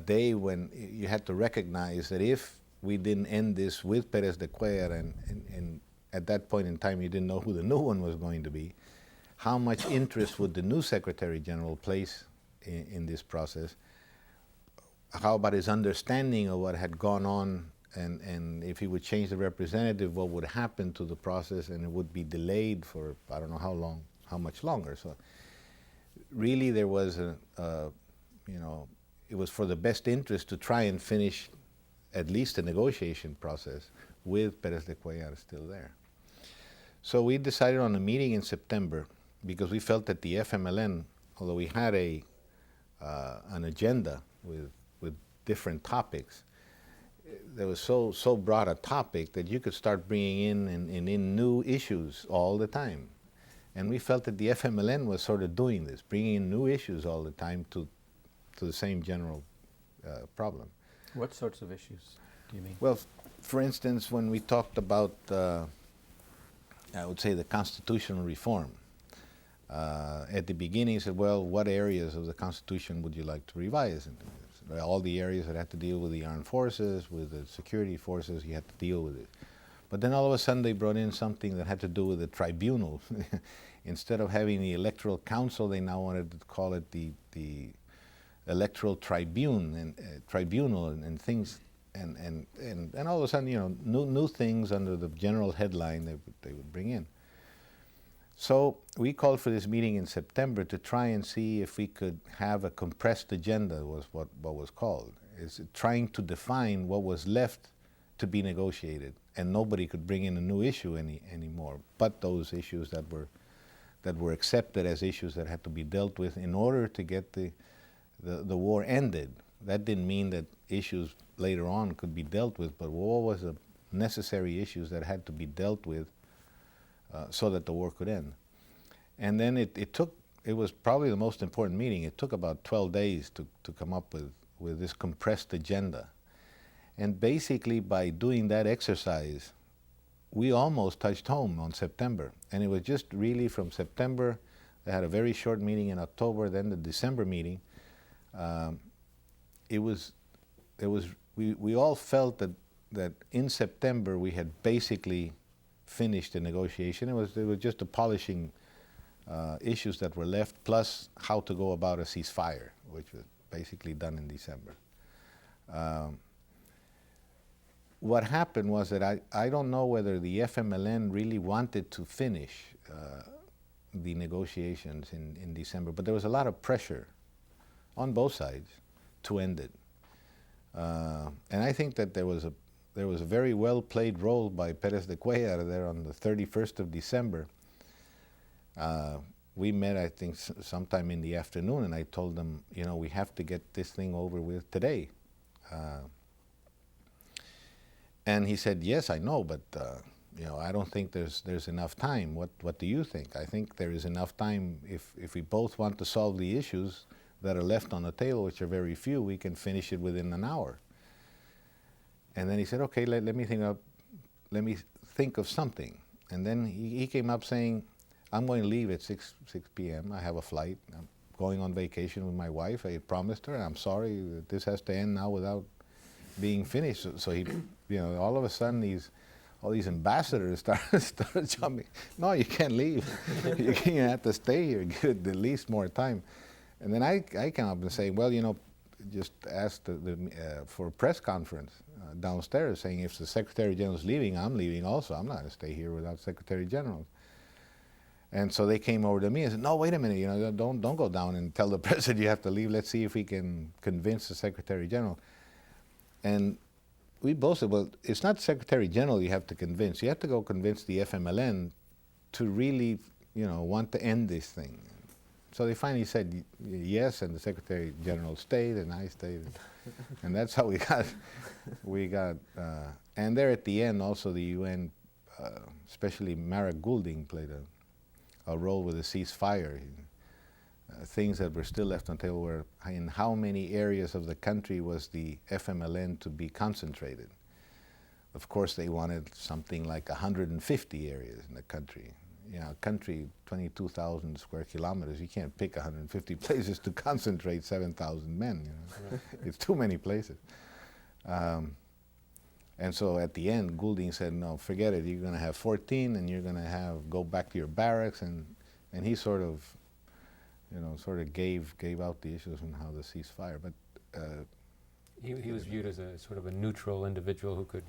day when you had to recognize that if we didn't end this with Pérez de Cuellar, and at that point in time you didn't know who the new one was going to be, how much interest would the new Secretary General place in this process? How about his understanding of what had gone on, and if he would change the representative, what would happen to the process, and it would be delayed for I don't know how long, how much longer. So really there was it was for the best interest to try and finish at least the negotiation process with Pérez de Cuellar still there. So we decided on a meeting in September, because we felt that the FMLN, although we had an agenda with different topics, there was so broad a topic that you could start bringing in new issues all the time. And we felt that the FMLN was sort of doing this, bringing in new issues all the time to the same general problem. What sorts of issues do you mean? Well, for instance, when we talked about, I would say, the constitutional reform, at the beginning he said, well, what areas of the Constitution would you like to revise? And all the areas that had to deal with the armed forces, with the security forces, you had to deal with it. But then all of a sudden they brought in something that had to do with the tribunal. Instead of having the electoral council, they now wanted to call it the electoral tribunal and things, and all of a sudden, new things under the general headline they would bring in. So we called for this meeting in September to try and see if we could have a compressed agenda, was what was called. Is trying to define what was left to be negotiated, and nobody could bring in a new issue anymore, but those issues that were accepted as issues that had to be dealt with in order to get the war ended. That didn't mean that issues later on could be dealt with, but what was the necessary issues that had to be dealt with so that the war could end. And then it was probably the most important meeting. It took about 12 days to come up with this compressed agenda. And basically by doing that exercise, we almost touched home on September. And it was just really from September, they had a very short meeting in October, then the December meeting. We all felt that in September we had basically finish the negotiation. It was just the polishing issues that were left, plus how to go about a ceasefire, which was basically done in December. What happened was that I don't know whether the FMLN really wanted to finish the negotiations in December, but there was a lot of pressure on both sides to end it. And I think that there was a very well played role by Pérez de Cuellar there on the 31st of December. We met, I think, sometime in the afternoon, and I told them, you know, we have to get this thing over with today. And he said, yes, I know, but you know, I don't think there's enough time. What do you think? I think there is enough time if we both want to solve the issues that are left on the table, which are very few. We can finish it within an hour. And then he said, okay, let me think of something. And then he came up saying, I'm going to leave at 6 p.m. I have a flight. I'm going on vacation with my wife. I promised her, and I'm sorry that this has to end now without being finished. So he, you know, all of a sudden all these ambassadors started jumping. No, you can't leave. You have to stay here, give it at least more time. And then I came up and say, well, you know, just asked for a press conference downstairs, saying if the Secretary General is leaving, I'm leaving also. I'm not going to stay here without Secretary General. And so they came over to me and said, no, wait a minute, you know, don't go down and tell the President you have to leave. Let's see if we can convince the Secretary General. And we both said, well, it's not Secretary General you have to convince. You have to go convince the FMLN to really, you know, want to end this thing. So they finally said yes, and the Secretary General stayed, and I stayed. And that's how we got, and there at the end also the UN, especially Marek Goulding played a role with the ceasefire. Things that were still left on the table were in how many areas of the country was the FMLN to be concentrated. Of course, they wanted something like 150 areas in the country. You know, country, 22,000 square kilometers, you can't pick 150 places to concentrate 7,000 men. You know? Right. It's too many places. And so at the end, Goulding said, no, forget it, you're going to have 14, and you're going to go back to your barracks, and he sort of, you know, gave out the issues on how to ceasefire. But he was viewed as a sort of a neutral individual who could.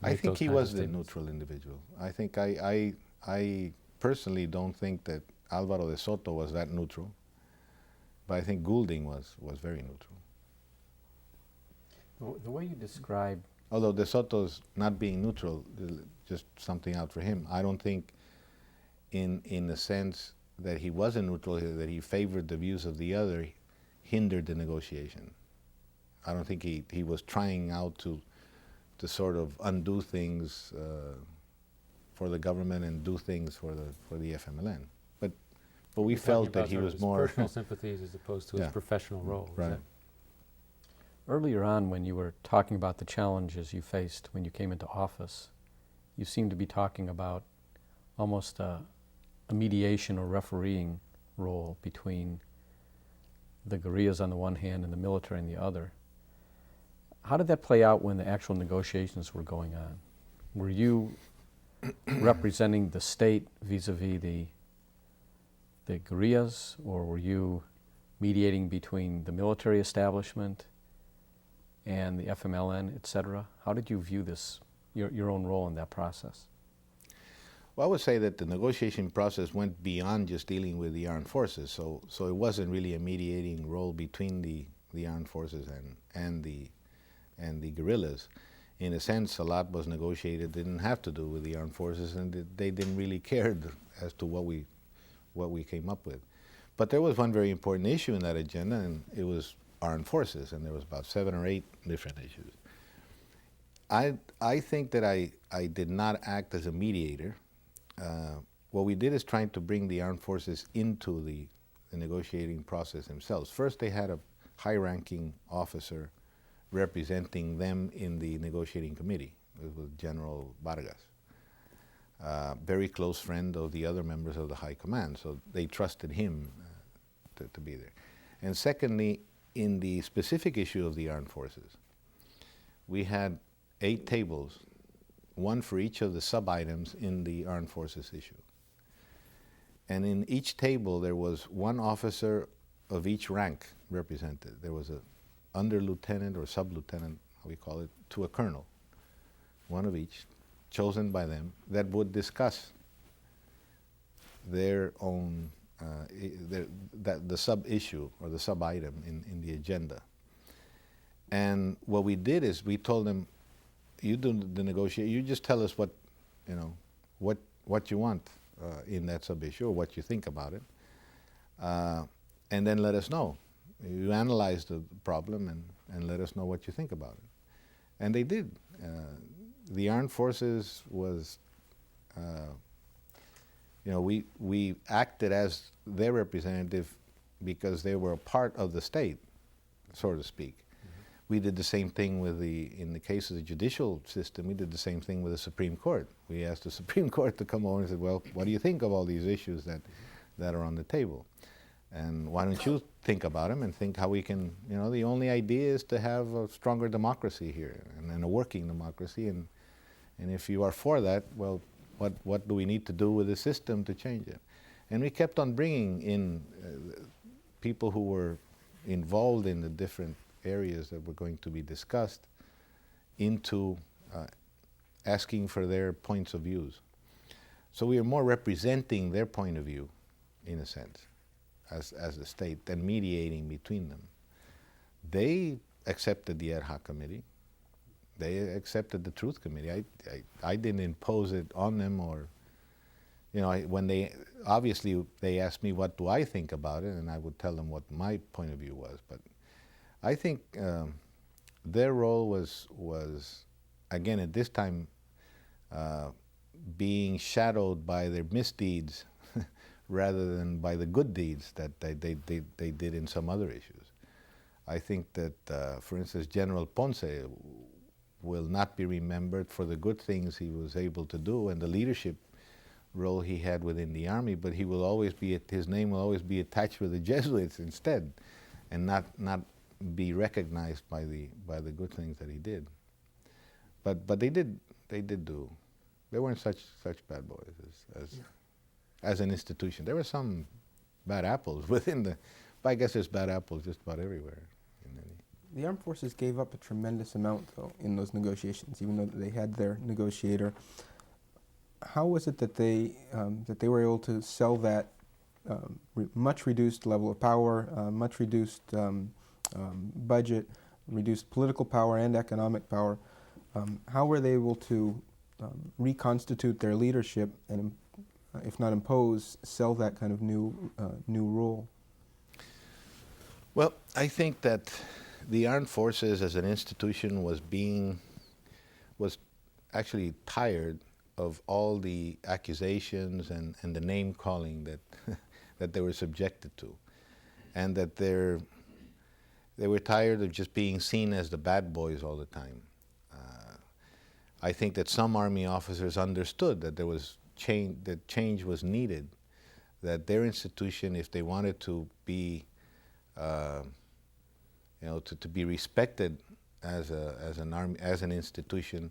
I think he was the neutral individual. I think I personally don't think that Álvaro de Soto was that neutral, but I think Goulding was very neutral. The way you describe, although de Soto's not being neutral, just something out for him. I don't think, in the sense that he wasn't neutral, that he favored the views of the other, hindered the negotiation. I don't think he was trying out to sort of undo things for the government and do things for the FMLN. But we felt that he was more personal sympathies as opposed to his professional role. Right. earlier on when you were talking about the challenges you faced when you came into office, you seemed to be talking about almost a mediation or refereeing role between the guerrillas on the one hand and the military on the other. How did that play out when the actual negotiations were going on? Were you representing the state vis-a-vis the guerrillas, or were you mediating between the military establishment and the FMLN, et cetera? How did you view this, your own role in that process? Well, I would say that the negotiation process went beyond just dealing with the armed forces, so it wasn't really a mediating role between the armed forces and the guerrillas. In a sense, a lot was negotiated didn't have to do with the armed forces, and they didn't really care as to what we came up with. But there was one very important issue in that agenda, and it was armed forces, and there was about 7 or 8 different issues. I think that I did not act as a mediator. What we did is trying to bring the armed forces into the negotiating process themselves. First, they had a high-ranking officer representing them in the negotiating committee. It was General Vargas, very close friend of the other members of the high command, so they trusted him to be there. And secondly, in the specific issue of the armed forces, we had 8 tables, one for each of the sub-items in the armed forces issue. And in each table there was one officer of each rank represented. There was a under-lieutenant or sub-lieutenant, how we call it, to a colonel, one of each, chosen by them, that would discuss their own, the sub-issue or the sub-item in the agenda. And what we did is we told them, you do the negotiation, you just tell us what, you know, what you want in that sub-issue or what you think about it, and then let us know. You analyze the problem and let us know what you think about it. And they did. The armed forces was, you know, we acted as their representative because they were a part of the state, so to speak. We did the same thing with in the case of the judicial system, we did the same thing with the Supreme Court. We asked the Supreme Court to come over and said, well, what do you think of all these issues that are on the table? And why don't you think about them and think how we can, you know, the only idea is to have a stronger democracy here and a working democracy. And if you are for that, well, what do we need to do with the system to change it? And we kept on bringing in people who were involved in the different areas that were going to be discussed into asking for their points of views. So we are more representing their point of view, in a sense, as the state, than mediating between them. They accepted the ad hoc committee. They accepted the Truth Committee. I didn't impose it on them, or, you know, when they, obviously they asked me what do I think about it, and I would tell them what my point of view was. But I think their role was again at this time being shadowed by their misdeeds rather than by the good deeds that they did in some other issues. I think that, for instance, General Ponce will not be remembered for the good things he was able to do and the leadership role he had within the army, but he will always be, his name will always be attached with the Jesuits instead, and not be recognized by the good things that he did. But they did do. They weren't such bad boys as an institution. There were some bad apples within the, but I guess there's bad apples just about everywhere. The armed forces gave up a tremendous amount, though, in those negotiations, even though they had their negotiator. How was it that they were able to sell that much reduced level of power, much reduced budget, reduced political power and economic power? How were they able to reconstitute their leadership and, if not impose, sell that kind of new rule? Well, I think that the armed forces as an institution was actually tired of all the accusations and the name calling that that they were subjected to, and that they were tired of just being seen as the bad boys all the time. I think that some army officers understood that there was change, that change was needed, that their institution, if they wanted to be to be respected as an army, as an institution,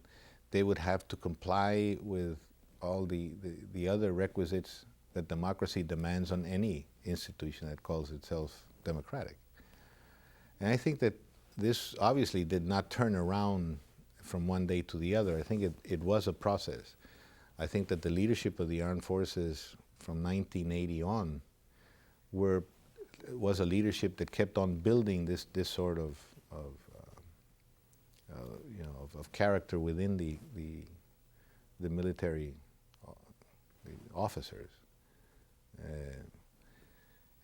they would have to comply with all the other requisites that democracy demands on any institution that calls itself democratic. And I think that this obviously did not turn around from one day to the other. I think it was a process. I think that the leadership of the armed forces from 1980 on was a leadership that kept on building this sort of character within the military officers,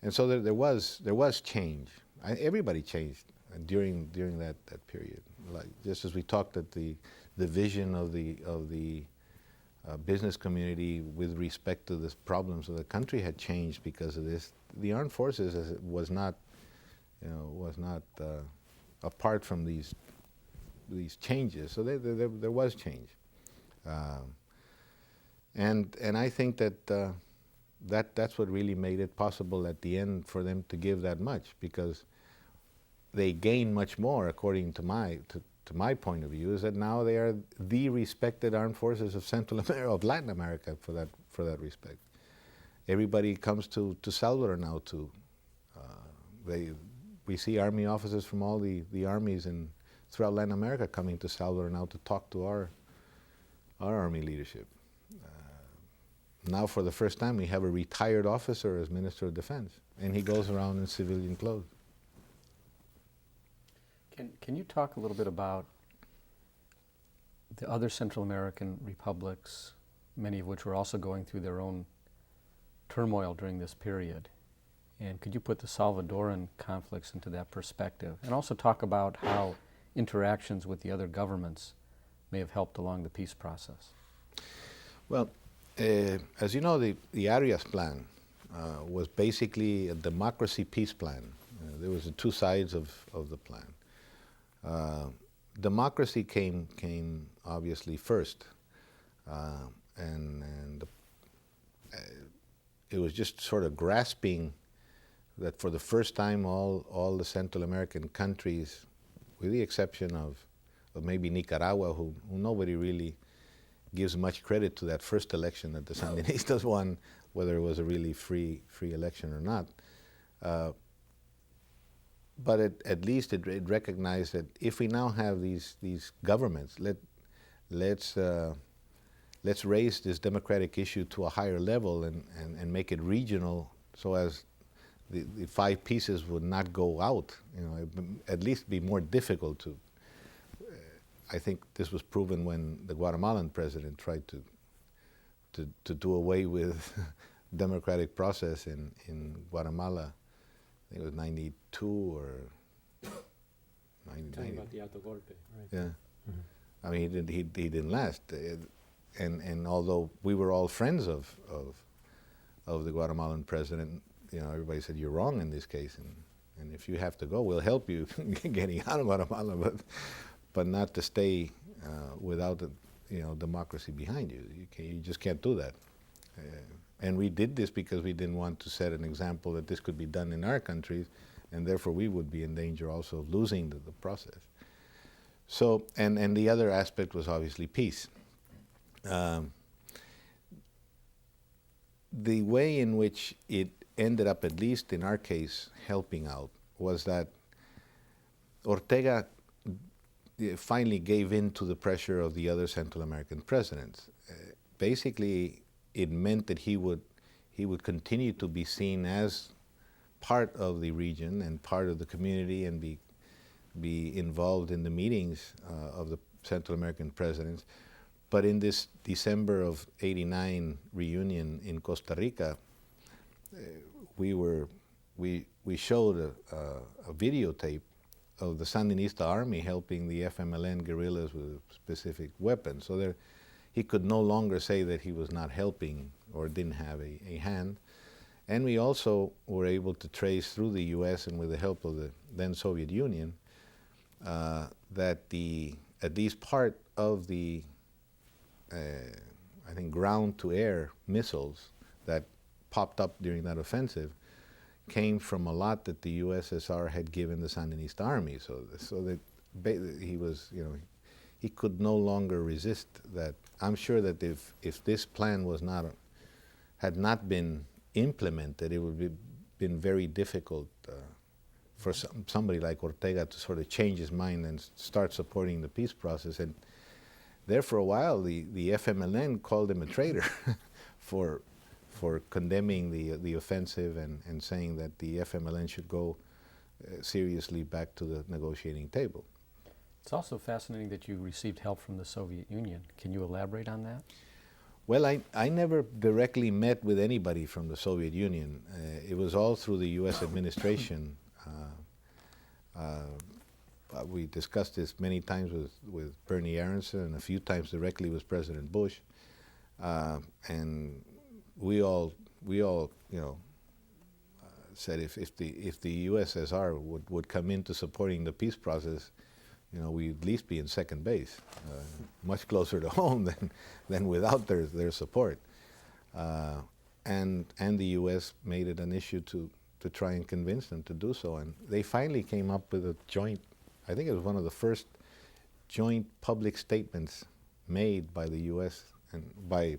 and so there was change. Everybody changed during that period. Like just as we talked that the vision of the business community with respect to the problems of the country had changed because of this. The armed forces was not apart from these changes. So there was change, and I think that that's what really made it possible at the end for them to give that much, because they gained much more according to to my point of view, is that now they are the respected armed forces of Central America, of Latin America, for that respect. Everybody comes to Salvador now to, we see army officers from all the armies throughout Latin America coming to Salvador now to talk to our army leadership. Now for the first time we have a retired officer as Minister of Defense, and he goes around in civilian clothes. Can you talk a little bit about the other Central American republics, many of which were also going through their own turmoil during this period? And could you put the Salvadoran conflicts into that perspective? And also talk about how interactions with the other governments may have helped along the peace process. Well, as you know, the Arias plan was basically a democracy peace plan. There was the two sides of the plan. Democracy came obviously first, and it was just sort of grasping that for the first time all the Central American countries, with the exception of maybe Nicaragua, who nobody really gives much credit to that first election that the Sandinistas won, whether it was a really free election or not. But at least it recognized that if we now have these governments, let's raise this democratic issue to a higher level and make it regional, so as the five pieces would not go out. You know, it would at least be more difficult to. I think this was proven when the Guatemalan president tried to do away with democratic process in Guatemala. I think it was 92 or 90. Talking about the Alto Golpe, right? Yeah. Mm-hmm. I mean, he didn't last. And although we were all friends of the Guatemalan president, you know, everybody said, you're wrong in this case. And if you have to go, we'll help you getting out of Guatemala, but not to stay without democracy behind you. You just can't do that. And we did this because we didn't want to set an example that this could be done in our countries, and therefore we would be in danger also of losing the process. So, and the other aspect was obviously peace. The way in which it ended up, at least in our case, helping out, was that Ortega finally gave in to the pressure of the other Central American presidents. Basically, it meant that he would continue to be seen as part of the region and part of the community, and be involved in the meetings of the Central American presidents. But in this December of '89 reunion in Costa Rica, we showed a videotape of the Sandinista army helping the FMLN guerrillas with specific weapons. So he could no longer say that he was not helping or didn't have a hand. And we also were able to trace through the US and with the help of the then Soviet Union that at least part of the I think ground-to-air missiles that popped up during that offensive came from a lot that the USSR had given the Sandinista army. So that he was, he could no longer resist that. I'm sure that if this plan had not been implemented, it would have been very difficult for somebody like Ortega to sort of change his mind and start supporting the peace process. And there for a while, the FMLN called him a traitor for condemning the offensive and saying that the FMLN should go seriously back to the negotiating table. It's also fascinating that you received help from the Soviet Union. Can you elaborate on that? Well, I never directly met with anybody from the Soviet Union. It was all through the U.S. administration. We discussed this many times with Bernie Aronson and a few times directly with President Bush. And we all said if the USSR would come into supporting the peace process, we'd at least be in second base, much closer to home than without their support. And the U.S. made it an issue to try and convince them to do so. And they finally came up with a joint, I think it was one of the first joint public statements made by the U.S. and by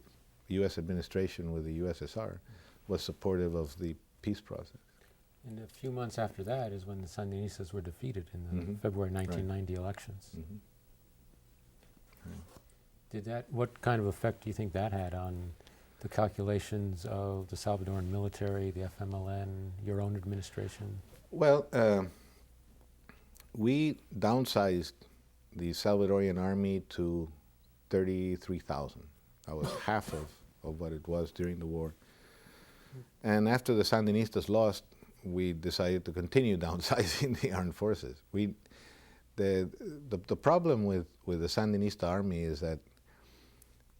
U.S. administration with the USSR was supportive of the peace process. And a few months after that is when the Sandinistas were defeated in the Mhm. February 1990 elections. Mhm. Did that, what kind of effect do you think that had on the calculations of the Salvadoran military, the FMLN, your own administration? Well, we downsized the Salvadorian army to 33,000. That was half of what it was during the war. And after the Sandinistas lost, we decided to continue downsizing the armed forces. The problem with the Sandinista army is that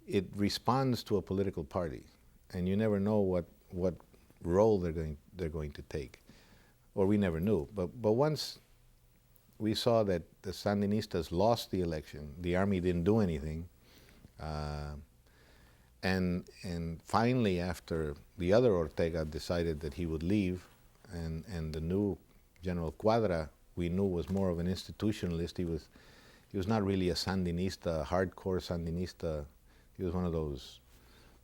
it responds to a political party, and you never know what role they're going to take, or we never knew. But once we saw that the Sandinistas lost the election, the army didn't do anything, and finally, after the other Ortega decided that he would leave, and the new General Cuadra we knew was more of an institutionalist. He was not really a Sandinista, a hardcore Sandinista. He was one of those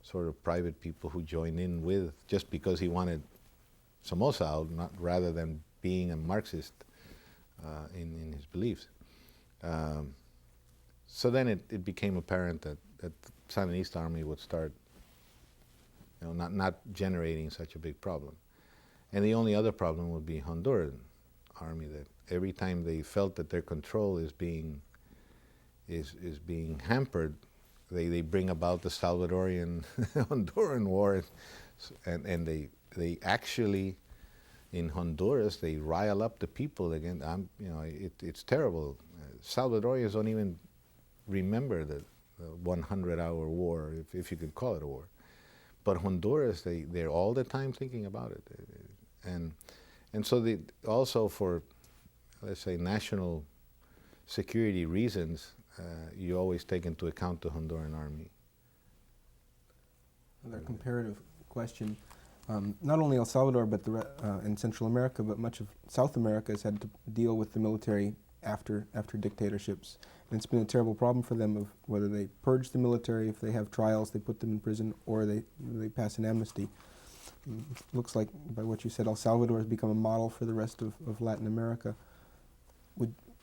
sort of private people who joined in with just because he wanted Somoza out, rather than being a Marxist in his beliefs. So then it became apparent that the Sandinista army would start, not generating such a big problem. And the only other problem would be Honduran army, that every time they felt that their control is being hampered, they bring about the Salvadorian Honduran war, and they actually, in Honduras, they rile up the people again. It's terrible. Salvadorians don't even remember the 100-hour war, if you could call it a war. But Honduras, they're all the time thinking about it. And so also for, let's say, national security reasons, you always take into account the Honduran army. Another comparative question. Not only El Salvador but in Central America, but much of South America has had to deal with the military after dictatorships. And it's been a terrible problem for them of whether they purge the military, if they have trials, they put them in prison, or they pass an amnesty. Looks like, by what you said, El Salvador has become a model for the rest of Latin America.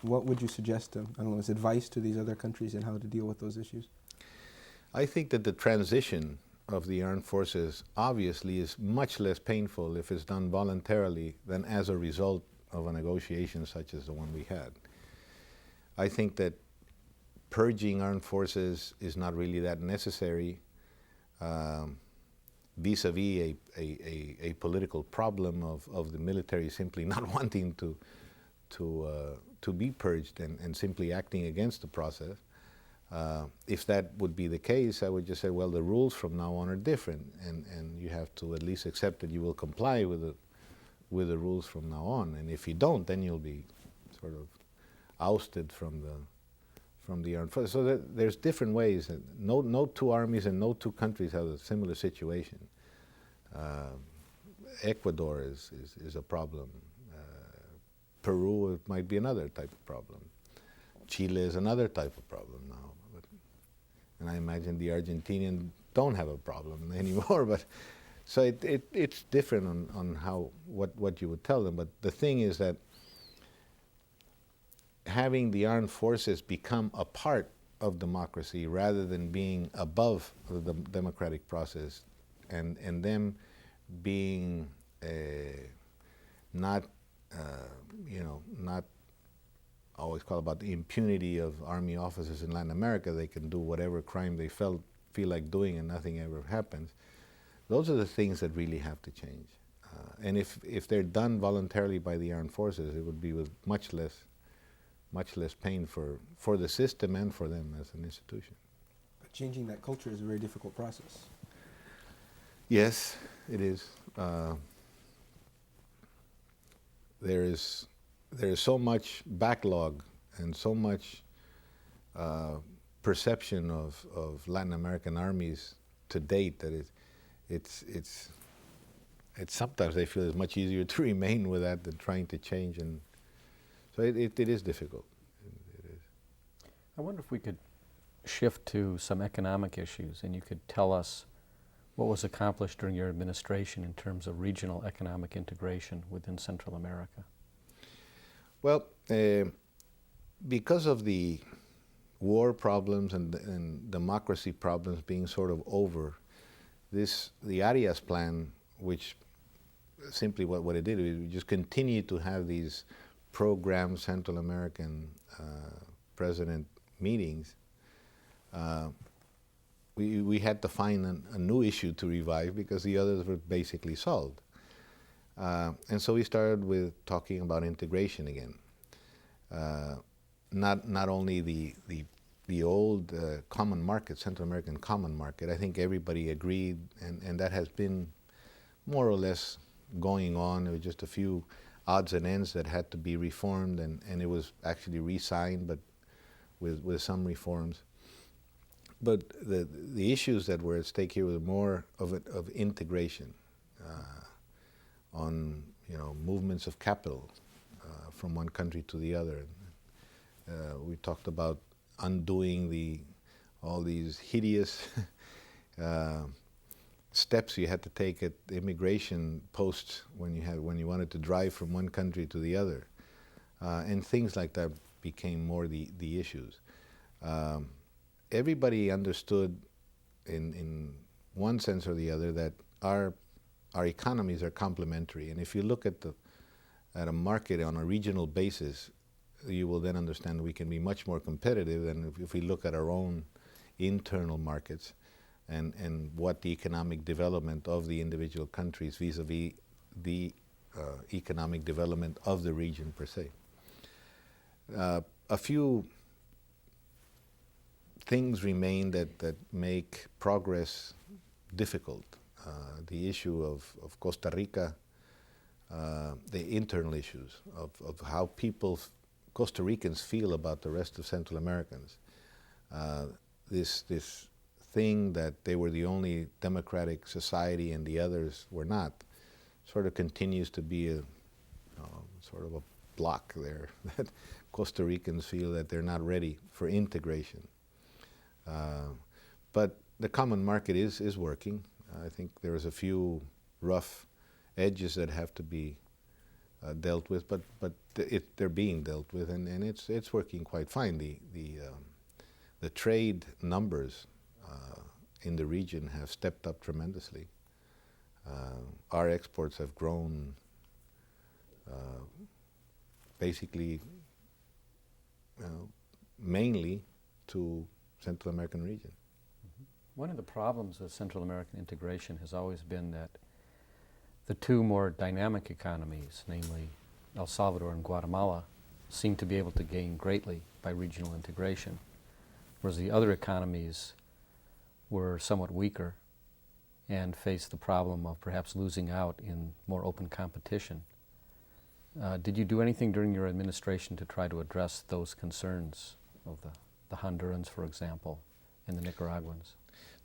What would you suggest, as advice to these other countries in how to deal with those issues? I think that the transition of the armed forces obviously is much less painful if it's done voluntarily than as a result of a negotiation such as the one we had. I think that purging armed forces is not really that necessary vis-a-vis a political problem of the military simply not wanting to be purged and simply acting against the process. If that would be the case, I would just say, well, the rules from now on are different, and you have to at least accept that you will comply with the rules from now on. And if you don't, then you'll be sort of ousted from the armed forces. So there's different ways. No two armies and no two countries have a similar situation. Ecuador is a problem. Peru, it might be another type of problem. Chile is another type of problem now. And I imagine the Argentinians don't have a problem anymore. But so it's different on what you would tell them. But the thing is that having the armed forces become a part of democracy rather than being above the democratic process, and them being not always call about the impunity of army officers in Latin America. They can do whatever crime they feel like doing and nothing ever happens. Those are the things that really have to change. And if they're done voluntarily by the armed forces, it would be with much less pain for the system and for them as an institution. But changing that culture is a very difficult process. Yes, it is. There is so much backlog and so much perception of Latin American armies to date that it's sometimes they feel it's much easier to remain with that than trying to change, and so it is difficult. It is. I wonder if we could shift to some economic issues, and you could tell us what was accomplished during your administration in terms of regional economic integration within Central America. Well, because of the war problems and democracy problems being sort of over, the Arias plan, which simply what it did, it just continued to have these programmed Central American president meetings. We had to find a new issue to revive because the others were basically solved. And so we started with talking about integration again. Not only the old common market, Central American common market. I think everybody agreed, and that has been more or less going on. There were just a few odds and ends that had to be reformed, and it was actually re-signed, but with some reforms. But the issues that were at stake here were more of integration on movements of capital from one country to the other. We talked about undoing all these hideous steps you had to take at immigration posts when you wanted to drive from one country to the other, and things like that became more the issues. Everybody understood in one sense or the other that our economies are complementary, and if you look at a market on a regional basis, you will then understand we can be much more competitive than if we look at our own internal markets and what the economic development of the individual countries vis-a-vis the economic development of the region per se. A few things remain that make progress difficult. The issue of Costa Rica, the internal issues of how Costa Ricans feel about the rest of Central Americans. This thing that they were the only democratic society and the others were not, sort of continues to be a sort of a block there that Costa Ricans feel that they're not ready for integration. But the common market is working. I think there's a few rough edges that have to be dealt with, but they're being dealt with, and it's working quite fine. The trade numbers in the region have stepped up tremendously. Our exports have grown basically mainly to Central American region. One of the problems with Central American integration has always been that the two more dynamic economies, namely El Salvador and Guatemala, seem to be able to gain greatly by regional integration, whereas the other economies were somewhat weaker and faced the problem of perhaps losing out in more open competition. Did you do anything during your administration to try to address those concerns of the Hondurans, for example, and the Nicaraguans?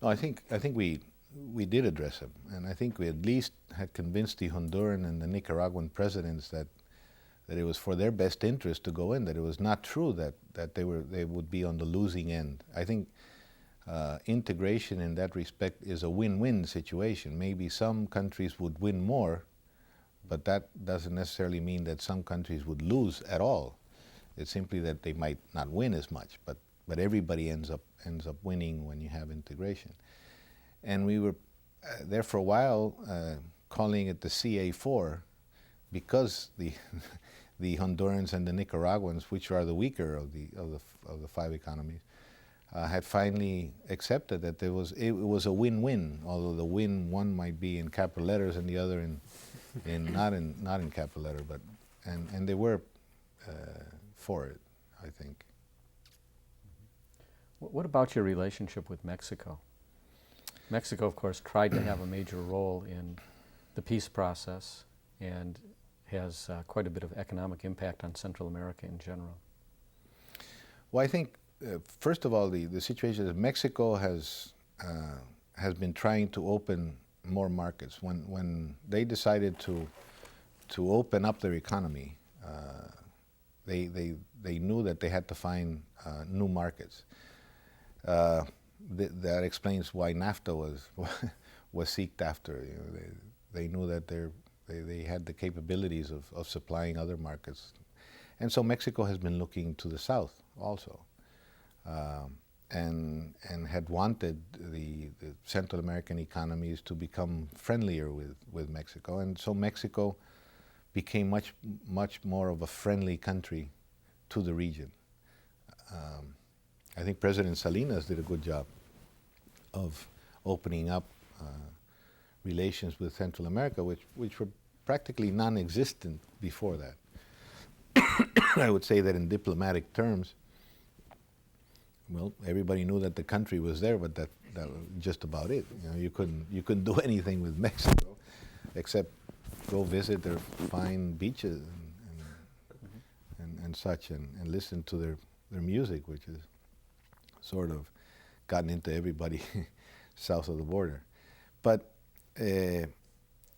No, I think we did address them, and I think we at least had convinced the Honduran and the Nicaraguan presidents that it was for their best interest to go in, that it was not true that they would be on the losing end. I think integration in that respect is a win-win situation. Maybe some countries would win more, but that doesn't necessarily mean that some countries would lose at all. It's simply that they might not win as much, but everybody ends up winning when you have integration. And we were there for a while calling it the CA4 because the Hondurans and the Nicaraguans, which are the weaker of the five economies, had finally accepted that it was a win-win. Although the one might be in capital letters and the other not in capital letter, but and they were for it, I think. What about your relationship with Mexico? Mexico, of course, tried to have a major role in the peace process and has quite a bit of economic impact on Central America in general. Well, I think, first of all, the situation is Mexico has been trying to open more markets. When they decided to open up their economy, they knew that they had to find new markets. That explains why NAFTA was sought after. You know, they knew that they had the capabilities of supplying other markets. And so Mexico has been looking to the south also, and had wanted the Central American economies to become friendlier with Mexico. And so Mexico became much more of a friendly country to the region. I think President Salinas did a good job of opening up relations with Central America, which were practically non-existent before that. I would say that in diplomatic terms, well, everybody knew that the country was there, but that was just about it. You know, you couldn't do anything with Mexico except go visit their fine beaches and such, and listen to their music, which is sort of gotten into everybody south of the border. But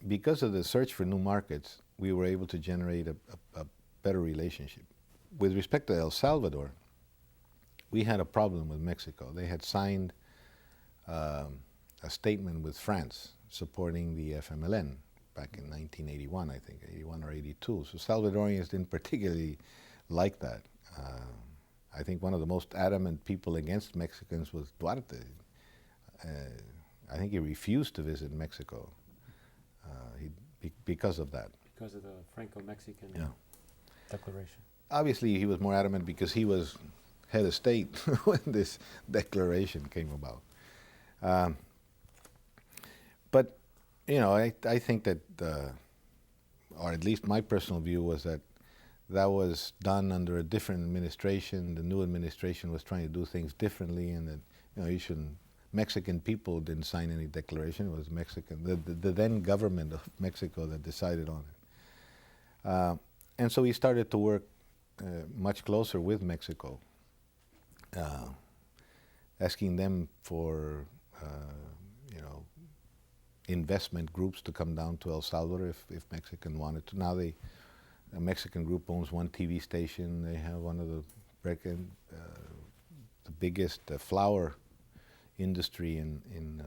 because of the search for new markets, we were able to generate a better relationship. With respect to El Salvador, we had a problem with Mexico. They had signed a statement with France supporting the FMLN back in 1981, I think, 81 or 82. So Salvadorians didn't particularly like that. I think one of the most adamant people against Mexicans was Duarte. I think he refused to visit Mexico because of that. Because of the Franco-Mexican declaration. Obviously, he was more adamant because he was head of state when this declaration came about. But, you know, I think that, or at least my personal view was that was done under a different administration. The new administration was trying to do things differently, and that, you know, Mexican people didn't sign any declaration. It was the then government of Mexico that decided on it. And so we started to work much closer with Mexico, asking them for, you know, investment groups to come down to El Salvador if Mexican wanted to. Now a Mexican group owns one TV station. They have one of the biggest flour industry in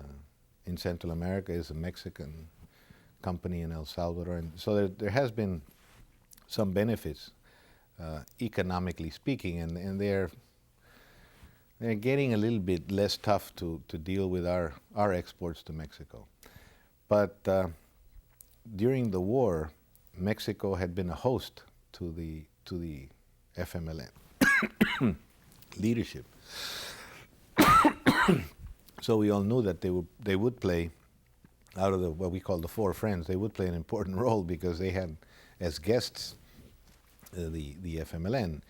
Central America is a Mexican company in El Salvador. And so there has been some benefits, economically speaking, and they're getting a little bit less tough to deal with our exports to Mexico. But during the war, Mexico had been a host to the FMLN leadership. So we all knew that they would play, out of what we call the four friends, they would play an important role because they had as guests the FMLN.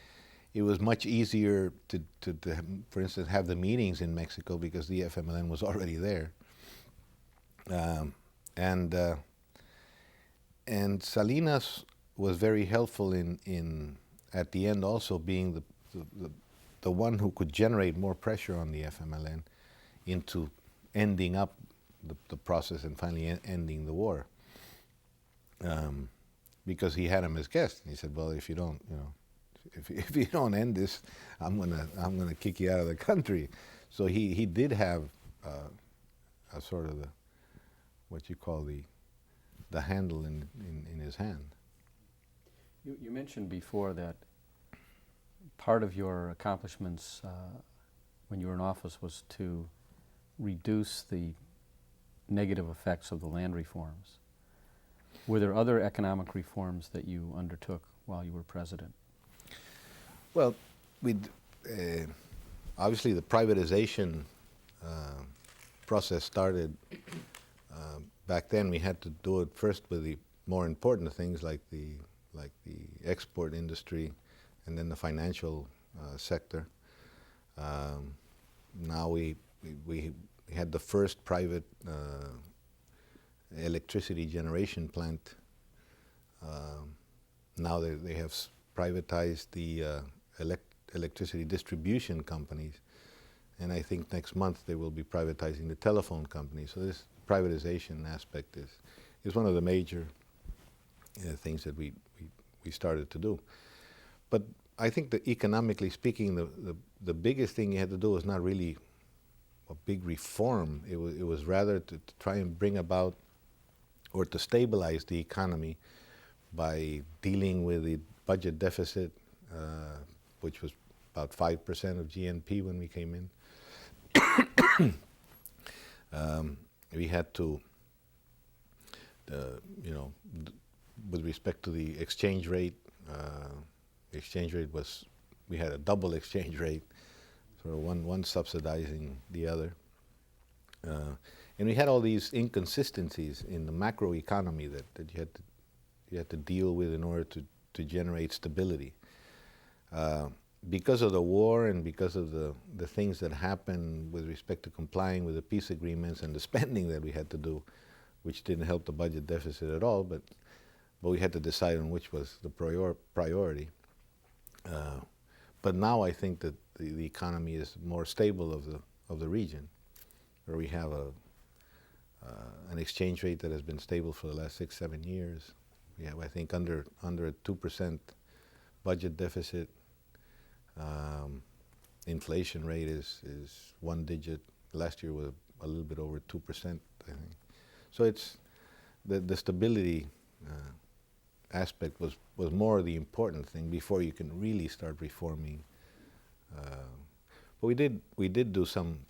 It was much easier to, for instance, have the meetings in Mexico because the FMLN was already there. And Salinas was very helpful in at the end also being the one who could generate more pressure on the FMLN into ending up the process and finally ending the war. Because he had him as guest. He said, well, if you don't, you know, if you don't end this, I'm gonna kick you out of the country. So he did have a sort of what you call the handle in his hand. You mentioned before that part of your accomplishments when you were in office was to reduce the negative effects of the land reforms. Were there other economic reforms that you undertook while you were president? Well, obviously the privatization process started back then. We had to do it first with the more important things like the export industry and then the financial sector. Now we had the first private electricity generation plant. Now they have privatized the electricity distribution companies, and I think next month they will be privatizing the telephone companies. So this privatization aspect is one of the major things that we started to do. But I think that economically speaking, the biggest thing you had to do was not really a big reform. It was rather to try and bring about or to stabilize the economy by dealing with the budget deficit, which was about 5% of GNP when we came in. We had to, with respect to the exchange rate, we had a double exchange rate, so one subsidizing the other. And we had all these inconsistencies in the macroeconomy that you had to deal with in order to generate stability. Because of the war and because of the things that happened with respect to complying with the peace agreements and the spending that we had to do, which didn't help the budget deficit at all, but we had to decide on which was the priority. But now I think that the economy is more stable of the region, where we have an exchange rate that has been stable for the last 6-7 years. We have, I think, under a 2% budget deficit. Inflation rate is 1 digit. Last year was a little bit over 2%, I think. So it's the stability aspect was more the important thing before you can really start reforming. But we did do some.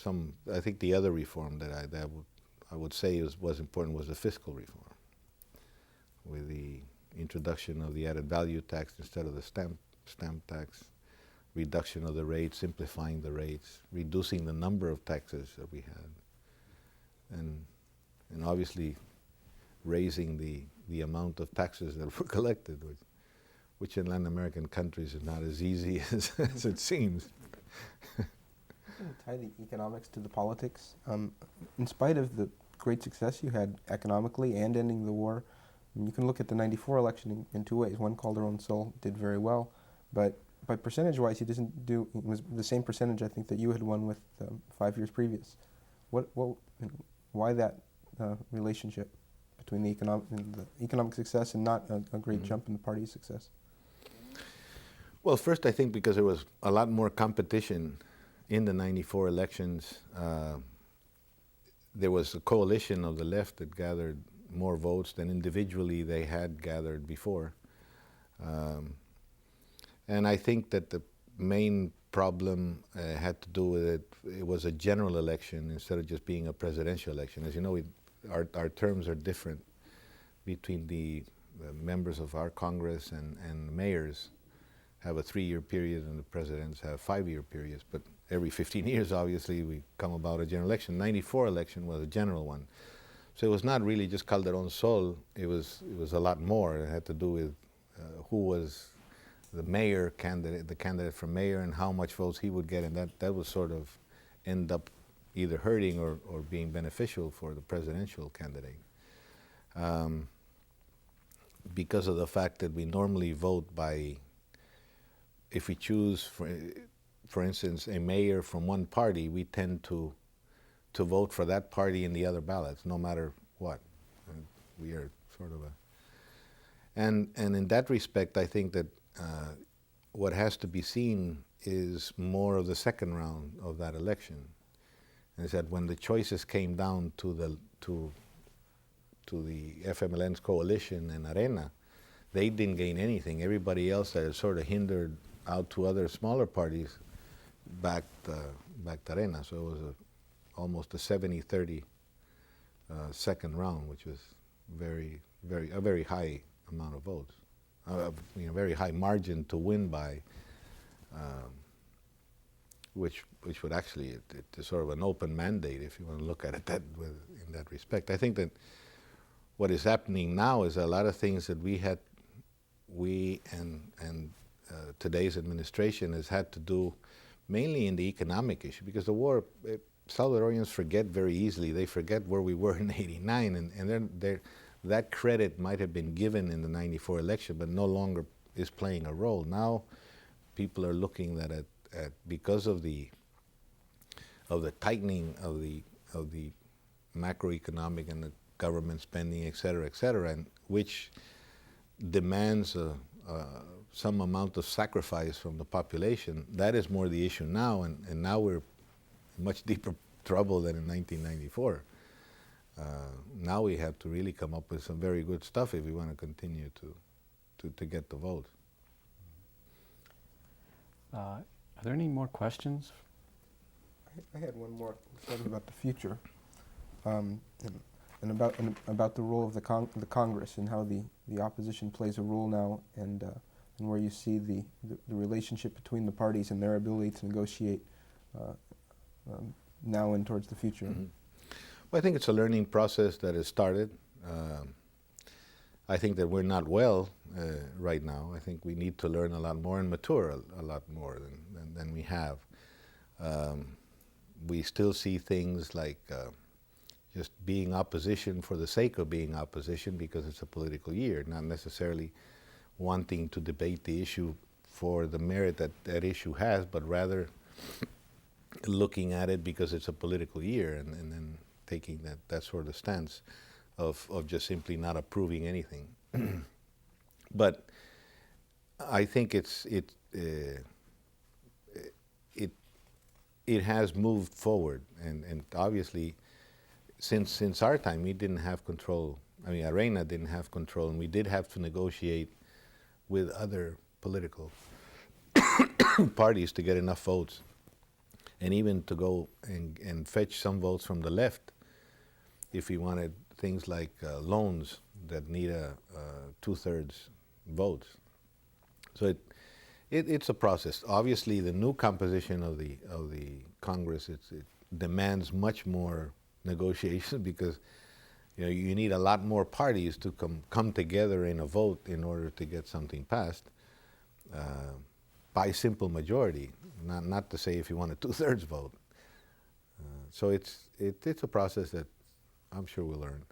I think the other reform that I would say was important was the fiscal reform, with the introduction of the added value tax instead of the stamp tax, reduction of the rates, simplifying the rates, reducing the number of taxes that we had, and obviously raising the amount of taxes that were collected, which in Latin American countries is not as easy as it seems. Tie the economics to the politics. In spite of the great success you had economically and ending the war, you can look at the '94 election in two ways. One, Calderon Sol did very well, but by percentage-wise, he doesn't do. It was the same percentage I think that you had won with 5 years previous. Why that relationship between the economic success and not a great jump in the party's success? Well, first I think because there was a lot more competition in the '94 elections. There was a coalition of the left that gathered more votes than individually they had gathered before. And I think that the main problem had to do with it was a general election instead of just being a presidential election. As you know, our terms are different between the members of our Congress and mayors have a 3-year period and the presidents have 5-year periods. But every 15 years, obviously, we come about a general election. '94 election was a general one. So it was not really just Calderon Sol, it was a lot more. It had to do with who was the mayor candidate, the candidate for mayor, and how much votes he would get, and that would sort of end up either hurting or being beneficial for the presidential candidate. Because of the fact that we normally vote by, if we choose, for instance, a mayor from one party, we tend to vote for that party in the other ballots, no matter what. We are sort of and in that respect, I think that what has to be seen is more of the second round of that election. And is that when the choices came down to the FMLN's coalition and Arena, they didn't gain anything. Everybody else that sort of hindered out to other smaller parties backed Arena. So it was almost a 70-30 second round, which was a very high amount of votes. Very high margin to win by, which would actually, it's sort of an open mandate if you want to look at it in that respect. I think that what is happening now is a lot of things that we and today's administration has had to do mainly in the economic issue, because the war, Salvadorians forget very easily. They forget where we were in '89, and that credit might have been given in the '94 election, but no longer is playing a role. Now, people are looking at because of the tightening of the macroeconomic and the government spending, et cetera, and which demands some amount of sacrifice from the population. That is more the issue now, and now we're in much deeper trouble than in 1994. Now we have to really come up with some very good stuff if we want to continue to get the vote. Are there any more questions? I had one more something about the future, and about the role of the Congress and how the opposition plays a role now, and where you see the relationship between the parties and their ability to negotiate now and towards the future. Mm-hmm. Well, I think it's a learning process that has started. I think that we're not well right now. I think we need to learn a lot more and mature a lot more than we have. We still see things like just being opposition for the sake of being opposition because it's a political year, not necessarily wanting to debate the issue for the merit that that issue has, but rather looking at it because it's a political year and then taking that sort of stance of just simply not approving anything. But I think it has moved forward, and obviously since our time we didn't have control. I mean, Arena didn't have control, and we did have to negotiate with other political parties to get enough votes, and even to go and fetch some votes from the left if we wanted things like loans that need a 2/3 votes. So it's a process. Obviously, the new composition of the Congress it demands much more negotiation because you need a lot more parties to come together in a vote in order to get something passed by simple majority. Not to say if you want a 2/3 vote. So it's a process that I'm sure we'll learn.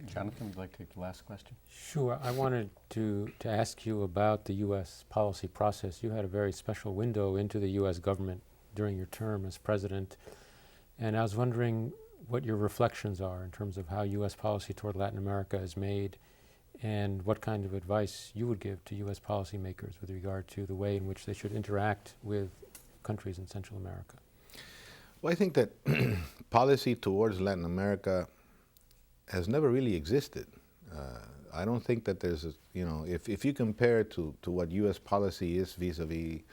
Jonathan, would you like to take the last question? Sure. I wanted to ask you about the U.S. policy process. You had a very special window into the U.S. government during your term as president, and I was wondering what your reflections are in terms of how U.S. policy toward Latin America is made, and what kind of advice you would give to U.S. policymakers with regard to the way in which they should interact with countries in Central America. Well, I think that policy towards Latin America has never really existed. I don't think that there's if you compare to what U.S. policy is vis-a-vis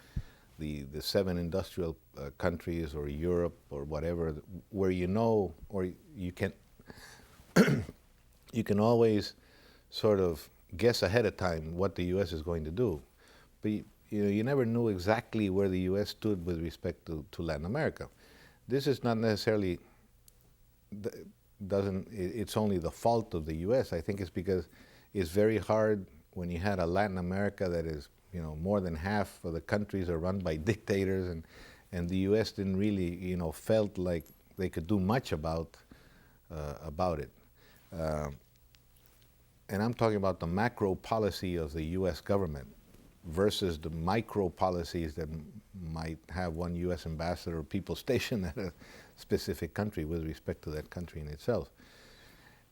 the 7 industrial countries or Europe or whatever, where or you can you can always sort of guess ahead of time what the U.S. is going to do, but you never knew exactly where the U.S. stood with respect to Latin America. This is not necessarily it's only the fault of the U.S. I think it's because it's very hard when you had a Latin America that is, more than half of the countries are run by dictators, and the U.S. didn't really, felt like they could do much about it. And I'm talking about the macro policy of the U.S. government versus the micro policies that might have one U.S. ambassador or people stationed at a specific country with respect to that country in itself.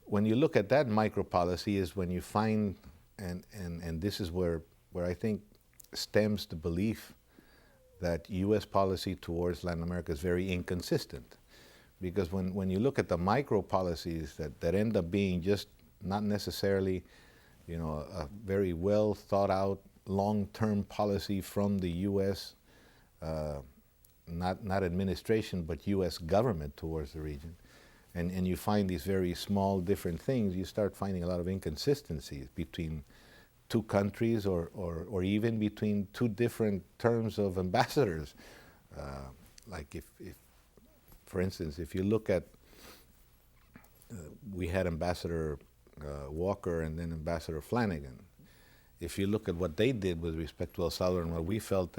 When you look at that micro policy is when you find, and this is where I think stems the belief that U.S. policy towards Latin America is very inconsistent. Because when you look at the micro policies that end up being just not necessarily, a very well thought out long-term policy from the U.S., not administration, but U.S. government towards the region, and you find these very small different things, you start finding a lot of inconsistencies between two countries or even between two different terms of ambassadors. Like if, for instance, if you look at, we had Ambassador Walker and then Ambassador Flanagan. If you look at what they did with respect to El Salvador and what we felt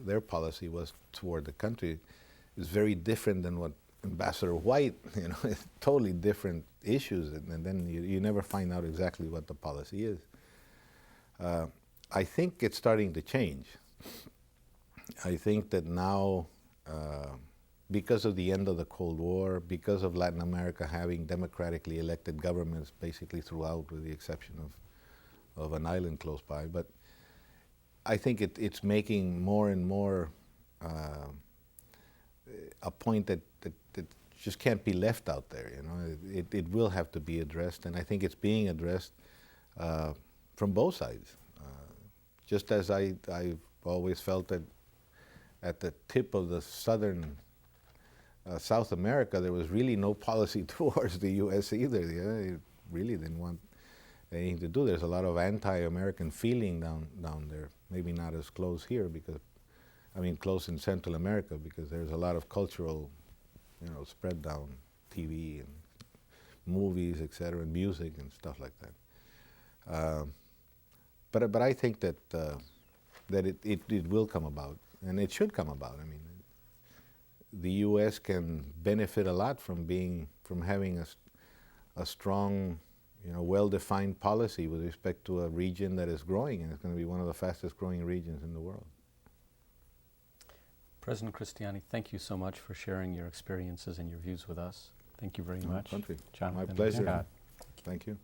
their policy was toward the country, is very different than what Ambassador White, it's totally different issues, and then you never find out exactly what the policy is. I think it's starting to change. I think that now, because of the end of the Cold War, because of Latin America having democratically elected governments basically throughout, with the exception of an island close by, but I think it's making more and more a point that just can't be left out there. You know, it will have to be addressed, and I think it's being addressed from both sides. Just as I've always felt that at the tip of the southern South America, there was really no policy towards the U.S. either. Yeah, it really didn't want anything to do. There's a lot of anti-American feeling down there. Maybe not as close here because, I mean, close in Central America because there's a lot of cultural, you know, spread down TV and movies, etc., and music and stuff like that. But I think that it will come about, and it should come about. I mean, the U.S. can benefit a lot from having a strong, you know, well-defined policy with respect to a region that is growing, and it's going to be one of the fastest-growing regions in the world. President Cristiani, thank you so much for sharing your experiences and your views with us. Thank you very much. Country. Jonathan My pleasure. Scott. Thank you.